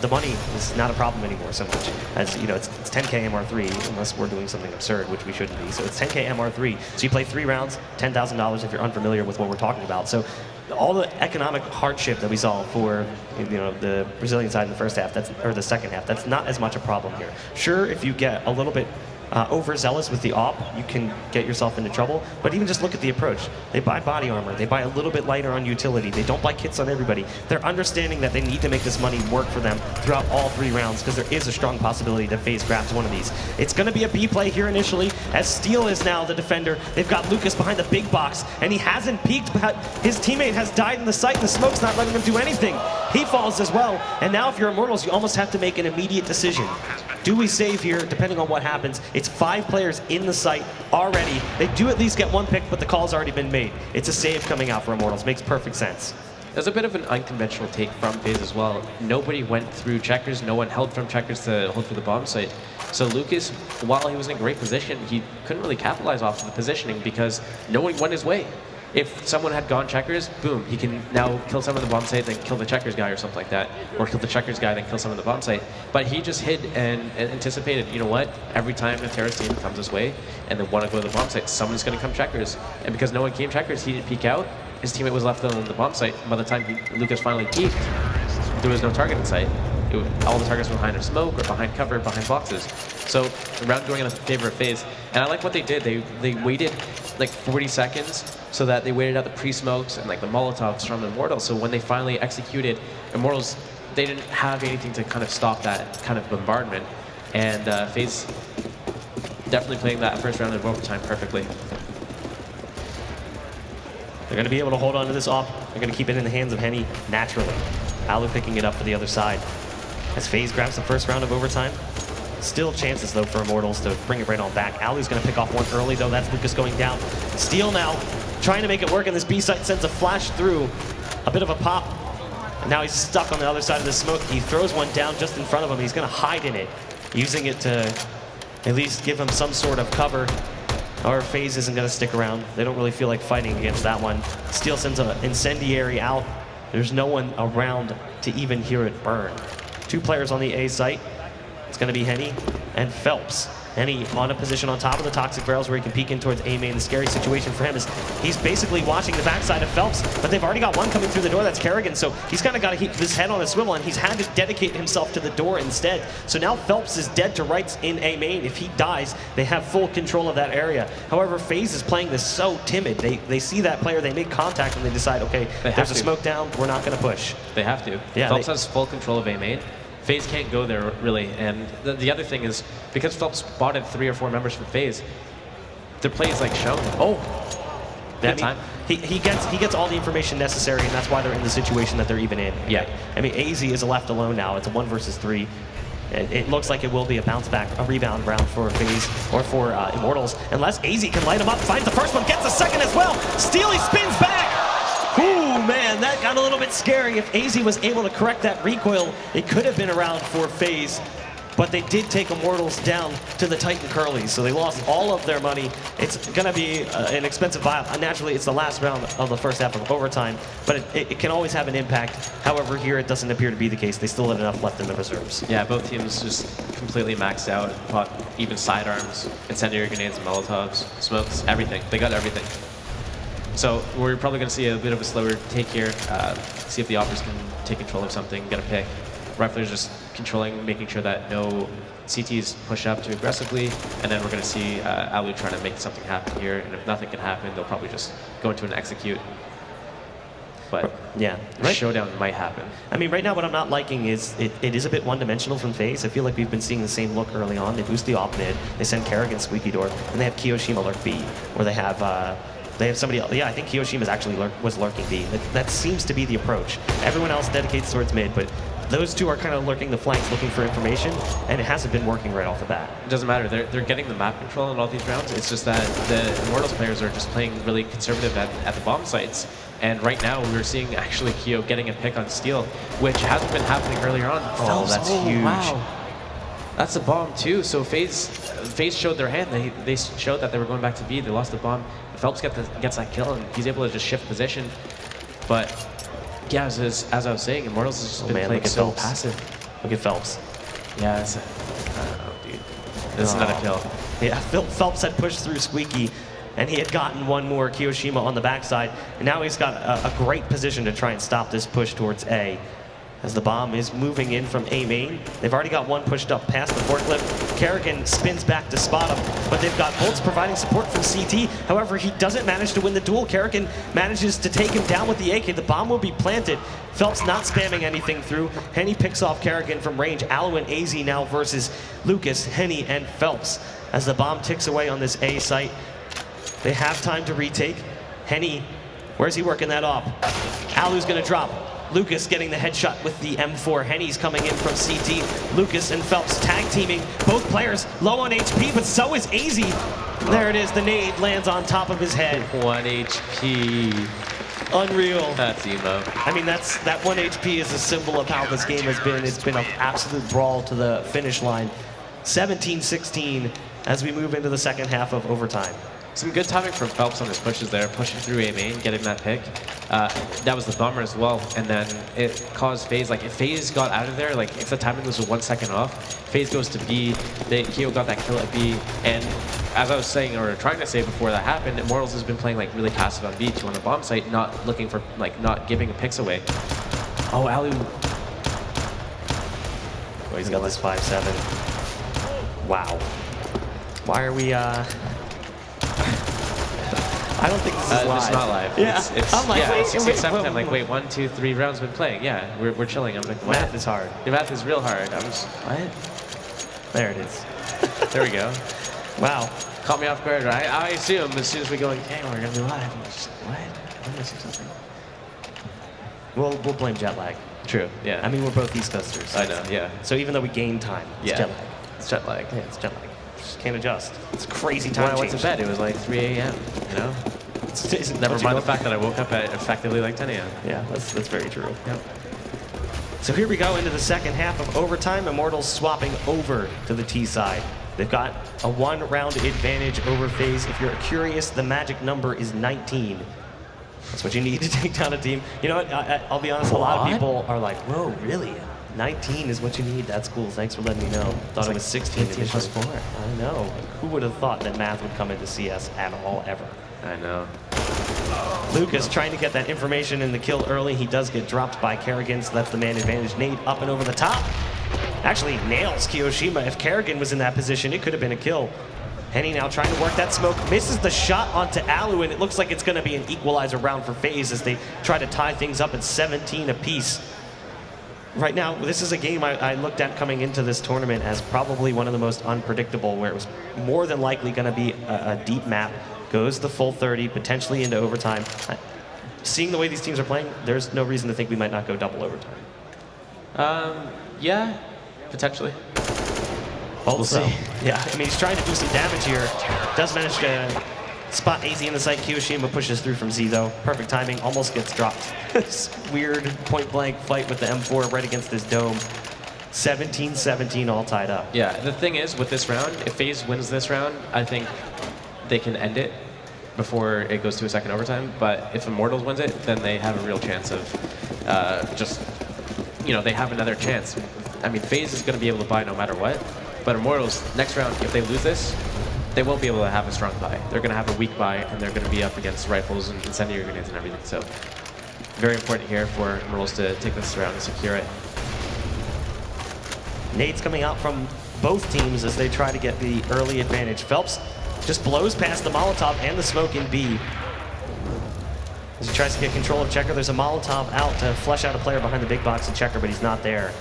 the money is not a problem anymore so much. As it's 10K MR3, unless we're doing something absurd, which we shouldn't be. So it's 10K MR3. So you play 3 rounds, $10,000 if you're unfamiliar with what we're talking about. So all the economic hardship that we saw for the Brazilian side in the first half, or the second half, that's not as much a problem here. Sure, if you get a little bit overzealous with the op, you can get yourself into trouble. But even just look at the approach. They buy body armor. They buy a little bit lighter on utility. They don't buy kits on everybody. They're understanding that they need to make this money work for them throughout all 3 rounds, because there is a strong possibility that FaZe grabs one of these. It's going to be a B play here initially, as Steel is now the defender. They've got Lucas behind the big box, and he hasn't peeked, but his teammate has died in the site, and the smoke's not letting him do anything. He falls as well, and now if you're Immortals, you almost have to make an immediate decision. Do we save here, depending on what happens? It's 5 players in the site already. They do at least get 1 pick, but the call's already been made. It's a save coming out for Immortals. Makes perfect sense.
There's a bit of an unconventional take from FaZe as well. Nobody went through checkers. No one held from checkers to hold for the bomb site. So Lucas, while he was in a great position, he couldn't really capitalize off of the positioning because no one went his way. If someone had gone checkers, boom, he can now kill someone on the bomb site, then kill the checkers guy or something like that. Or kill the checkers guy, then kill someone on the bomb site. But he just hid and anticipated, you know what, every time a terrorist team comes this way and they want to go to the bomb site, someone's going to come checkers. And because no one came checkers, he didn't peek out. His teammate was left on the bomb site. And by the time Lucas finally peeked, there was no target in sight. all the targets were behind a smoke or behind cover, behind boxes. So the round going in favor of FaZe. And I like what they did. They waited like 40 seconds so that they waited out the pre-smokes and like the Molotovs from Immortals. So when they finally executed Immortals, they didn't have anything to kind of stop that kind of bombardment. And FaZe definitely playing that first round of overtime perfectly.
They're going to be able to hold on to this off. They're going to keep it in the hands of Henny naturally. Alu picking it up for the other side. As FaZe grabs the first round of overtime. Still chances, though, for Immortals to bring it right on back. Alu's going to pick off one early, though. That's Lucas going down. Steal now, trying to make it work, and this B site sends a flash through. A bit of a pop. And now he's stuck on the other side of the smoke. He throws one down just in front of him. He's going to hide in it, using it to at least give him some sort of cover. Our FaZe isn't going to stick around. They don't really feel like fighting against that one. Steele sends an incendiary out. There's no one around to even hear it burn. 2 players on the A site. It's going to be Henny and Phelps. Henny on a position on top of the toxic barrels where he can peek in towards A main. The scary situation for him is he's basically watching the backside of Phelps, but they've already got one coming through the door. That's Kerrigan, so he's kind of got to keep his head on a swivel, and he's had to dedicate himself to the door instead. So now Phelps is dead to rights in A main. If he dies, they have full control of that area. However, FaZe is playing this so timid. They see that player, they make contact, and they decide, okay, there's a smoke down, we're not going to push.
They have to. Yeah, Phelps has full control of A main. FaZe can't go there, really. And the other thing is, because Phelps spotted 3 or 4 members from FaZe, their play is like shown. Oh, that time.
He gets all the information necessary, and that's why they're in the situation that they're even in.
Yeah.
I mean, AZ is left alone now. It's a 1 versus 3. It looks like it will be a bounce back, a rebound round for FaZe or for Immortals, unless AZ can light him up, finds the first one, gets the second as well. Steely spins back. Ooh, man, that got a little bit scary. If AZ was able to correct that recoil, it could have been a round for FaZe. But they did take Immortals down to the Titan Curlies, so they lost all of their money. It's going to be an expensive buyout. Naturally, it's the last round of the first half of overtime, but it can always have an impact. However, here it doesn't appear to be the case. They still have enough left in the reserves.
Yeah, both teams just completely maxed out, caught even sidearms, incendiary grenades, Molotovs, smokes, everything. They got everything. So we're probably going to see a bit of a slower take here, see if the offers can take control of something, get a pick. Riflers just controlling, making sure that no CTs push up too aggressively, and then we're going to see Alu trying to make something happen here, and if nothing can happen, they'll probably just go into an execute. But
yeah,
a showdown might happen.
I mean, right now what I'm not liking is it is a bit one-dimensional from FaZe. I feel like we've been seeing the same look early on. They boost the op mid, they send Kerrigan squeaky door, and they have Kiyoshima lurk B, or they have somebody else. Yeah, I think Kiyoshima actually was lurking B. That seems to be the approach. Everyone else dedicates towards mid, but those two are kind of lurking the flanks, looking for information, and it hasn't been working right off the bat.
It doesn't matter. They're getting the map control in all these rounds. It's just that the Immortals players are just playing really conservative at the bomb sites. And right now, we're seeing actually Kyo getting a pick on Steel, which hasn't been happening earlier on.
Oh, that's huge.
Wow. That's a bomb too. So FaZe showed their hand. They showed that they were going back to B. They lost the bomb. Phelps gets that kill, and he's able to just shift position. But yeah, as I was saying, Immortals has just been playing so passive.
Look at Phelps.
Yeah, dude. This is not a kill.
Yeah, Phelps had pushed through Squeaky, and he had gotten one more Kiyoshima on the backside, and now he's got a great position to try and stop this push towards A. As the bomb is moving in from A main. They've already got one pushed up past the forklift. Kerrigan spins back to spot him, but they've got Bolts providing support from CT. However, he doesn't manage to win the duel. Kerrigan manages to take him down with the AK. The bomb will be planted. Phelps not spamming anything through. Henny picks off Kerrigan from range. Alu and AZ now versus Lucas, Henny, and Phelps. As the bomb ticks away on this A site, they have time to retake. Henny, where's he working that off? Alu's gonna drop. Lucas getting the headshot with the M4. Henny's coming in from CT. Lucas and Phelps tag teaming. Both players low on HP, but so is AZ. There it is. The nade lands on top of his head.
1 HP.
Unreal.
That's emo.
I mean, that 1 HP is a symbol of how this game has been. It's been an absolute brawl to the finish line. 17-16 as we move into the second half of overtime.
Some good timing from Phelps on his pushes there, pushing through A main, getting that pick. That was the bummer as well, and then it caused FaZe, like if FaZe got out of there, like if the timing was 1 second off, FaZe goes to B, Keo got that kill at B, and as I was saying, or trying to say before that happened, Immortals has been playing like really passive on B, 2 on the bomb site, not looking for, like not giving picks away. Oh, Alu.
Oh, he's got this 5-7. Wow. Why are we, I don't think this is live.
It's not live.
Yeah. I'm like,
yeah,
wait,
6-7. I'm like, wait, 1, 2, 3 rounds been playing. Yeah, we're chilling. I'm like, what?
Math is hard.
Your math is real hard. I'm just, what?
There it is.
There we go.
Wow.
Caught me off guard. I assume as soon as we go, like, hey, we're going to be live. I'm just, what? I'm missing something.
We'll blame jet lag.
True, yeah.
I mean, we're both East Coasters.
I know, yeah.
So even though we gain time, it's jet lag.
It's jet lag.
Yeah, it's jet lag. Just can't adjust. It's crazy time
When I went
change.
to bed, it was like 3 a.m., you know? Never mind the fact that I woke up at effectively like 10 a.m.
Yeah, that's very true.
Yep.
So here we go into the second half of overtime. Immortals swapping over to the T side. They've got a 1-round advantage over FaZe. If you're curious, the magic number is 19. That's what you need to take down a team. You know what? I'll be honest, a lot of people are like, whoa, really? 19 is what you need. That's cool. Thanks for letting me know. Thought it was 16
plus 4.
I know. Who would have thought that math would come into CS at all, ever?
I know.
Lucas trying to get that information in the kill early. He does get dropped by Kerrigan, so that's the man advantage. Nade up and over the top. Actually nails Kiyoshima. If Kerrigan was in that position, it could have been a kill. Henny now trying to work that smoke. Misses the shot onto Alu, and it looks like it's going to be an equalizer round for FaZe as they try to tie things up at 17 apiece. Right now, this is a game I looked at coming into this tournament as probably one of the most unpredictable, where it was more than likely going to be a deep map. Goes the full 30, potentially into overtime. Seeing the way these teams are playing, there's no reason to think we might not go double overtime.
Yeah, potentially.
We'll see. Yeah, I mean, he's trying to do some damage here. Does manage to spot AZ in the site. Kiyoshima pushes through from Z, though. Perfect timing, almost gets dropped. Weird point-blank fight with the M4 right against his dome. 17-17 all tied up.
Yeah, the thing is, with this round, if FaZe wins this round, I think they can end it before it goes to a second overtime. But if Immortals wins it, then they have a real chance of just, you know, they have another chance. I mean, FaZe is going to be able to buy no matter what. But Immortals, next round, if they lose this, they won't be able to have a strong buy. They're going to have a weak buy, and they're going to be up against rifles and incendiary grenades and everything. So very important here for Immortals to take this round and secure it.
Nades coming out from both teams as they try to get the early advantage. Phelps just blows past the Molotov and the smoke in B. As he tries to get control of Checker, there's a Molotov out to flush out a player behind the big box of Checker, but he's not there.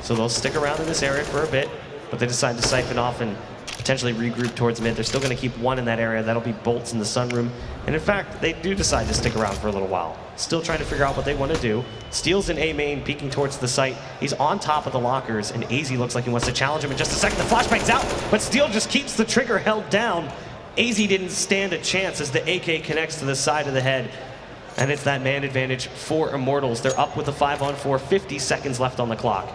So they'll stick around in this area for a bit, but they decide to siphon off and potentially regroup towards mid. They're still going to keep one in that area. That'll be Bolts in the sunroom. And in fact, they do decide to stick around for a little while. Still trying to figure out what they want to do. Steals in A main, peeking towards the site. He's on top of the lockers, and AZ looks like he wants to challenge him in just a second. The flashbang's out, but Steel just keeps the trigger held down. AZ didn't stand a chance as the AK connects to the side of the head. And it's that man advantage for Immortals. They're up with a 5-on-4, 50 seconds left on the clock.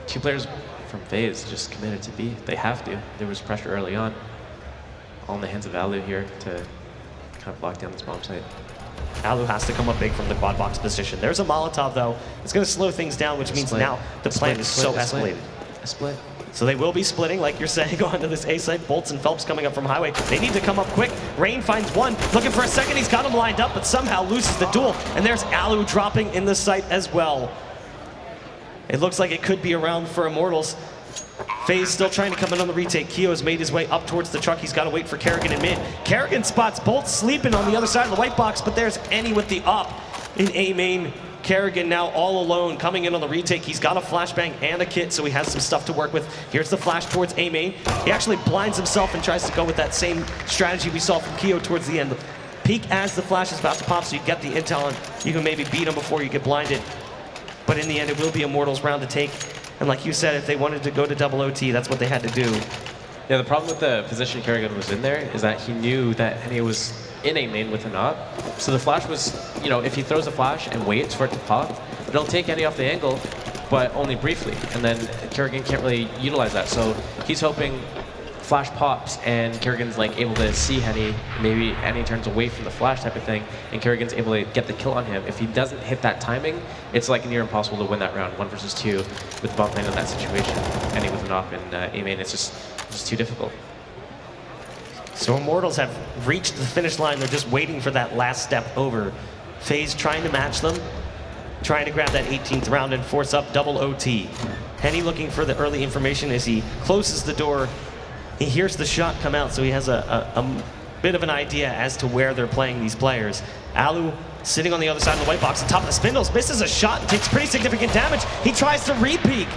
Two players from FaZe just committed to B. They have to. There was pressure early on. All in the hands of Alu here to kind of lock down this bomb site.
Alu has to come up big from the quad box position. There's a Molotov, though. It's going to slow things down, which means now the plan is so escalated.
A split.
So they will be splitting, like you're saying, going to this A site. Bolts and Phelps coming up from highway. They need to come up quick. Rain finds one. Looking for a second. He's got him lined up, but somehow loses the duel. And there's Alu dropping in the site as well. It looks like it could be around for Immortals. FaZe still trying to come in on the retake. Keo has made his way up towards the truck. He's got to wait for Kerrigan in mid. Kerrigan spots Bolt sleeping on the other side of the white box, but there's Any with the up in A main. Kerrigan now all alone coming in on the retake. He's got a flashbang and a kit, so he has some stuff to work with. Here's the flash towards A main. He actually blinds himself and tries to go with that same strategy we saw from Keo towards the end. Peek as the flash is about to pop, so you get the intel and you can maybe beat him before you get blinded. But in the end, it will be Immortals' round to take. And like you said, if they wanted to go to double OT, that's what they had to do.
Yeah, the problem with the position Kerrigan was in there is that he knew that Henny was in A main with an op. So the flash was, you know, if he throws a flash and waits for it to pop, it'll take Henny off the angle, but only briefly. And then Kerrigan can't really utilize that. So he's hoping flash pops and Kerrigan's like able to see Henny, maybe Henny turns away from the flash type of thing, and Kerrigan's able to get the kill on him. If he doesn't hit that timing, it's like near impossible to win that round, 1 versus 2 with bomb lane in that situation. Henny with an op in A main, it's just too difficult.
So Immortals have reached the finish line. They're just waiting for that last step over. FaZe trying to match them. trying to grab that 18th round and force up double OT. Henny looking for the early information as he closes the door. He hears the shot come out, so he has a bit of an idea as to where they're playing these players. Alu sitting on the other side of the white box on top of the spindles, misses a shot and takes pretty significant damage. He tries to re-peek.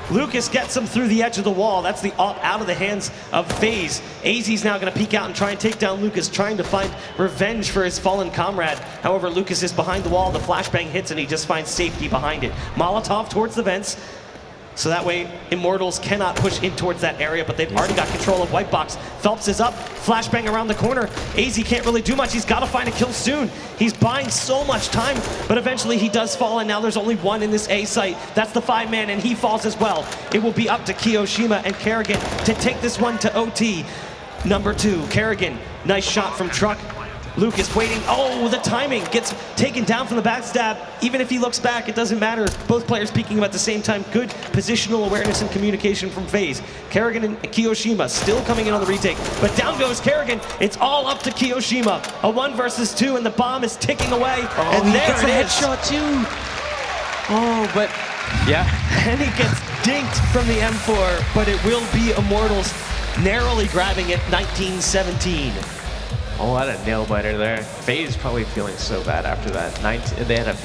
Lucas gets him through the edge of the wall. That's the AWP out of the hands of FaZe. AZ's now going to peek out and try and take down Lucas, trying to find revenge for his fallen comrade. However, Lucas is behind the wall. The flashbang hits and he just finds safety behind it. Molotov towards the vents. So that way, Immortals cannot push in towards that area, but they've already got control of white box. Phelps is up, flashbang around the corner. AZ can't really do much. He's got to find a kill soon. He's buying so much time, but eventually he does fall, and now there's only one in this A site. That's the 5-man, and he falls as well. It will be up to Kiyoshima and Kerrigan to take this one to OT. Number 2, Kerrigan. Nice shot from Truck. Lucas waiting. Oh, the timing gets taken down from the backstab. Even if he looks back, it doesn't matter. Both players peeking him at the same time. Good positional awareness and communication from FaZe. Kerrigan and Kiyoshima still coming in on the retake. But down goes Kerrigan. It's all up to Kiyoshima. A 1 versus 2, and the bomb is ticking away.
Oh,
and there
gets
it
a
is.
headshot too. Oh, but yeah.
And he gets dinked from the M4, but it will be Immortals narrowly grabbing it 19-17.
Oh, what a nail biter there. FaZe probably feeling so bad after that. They had a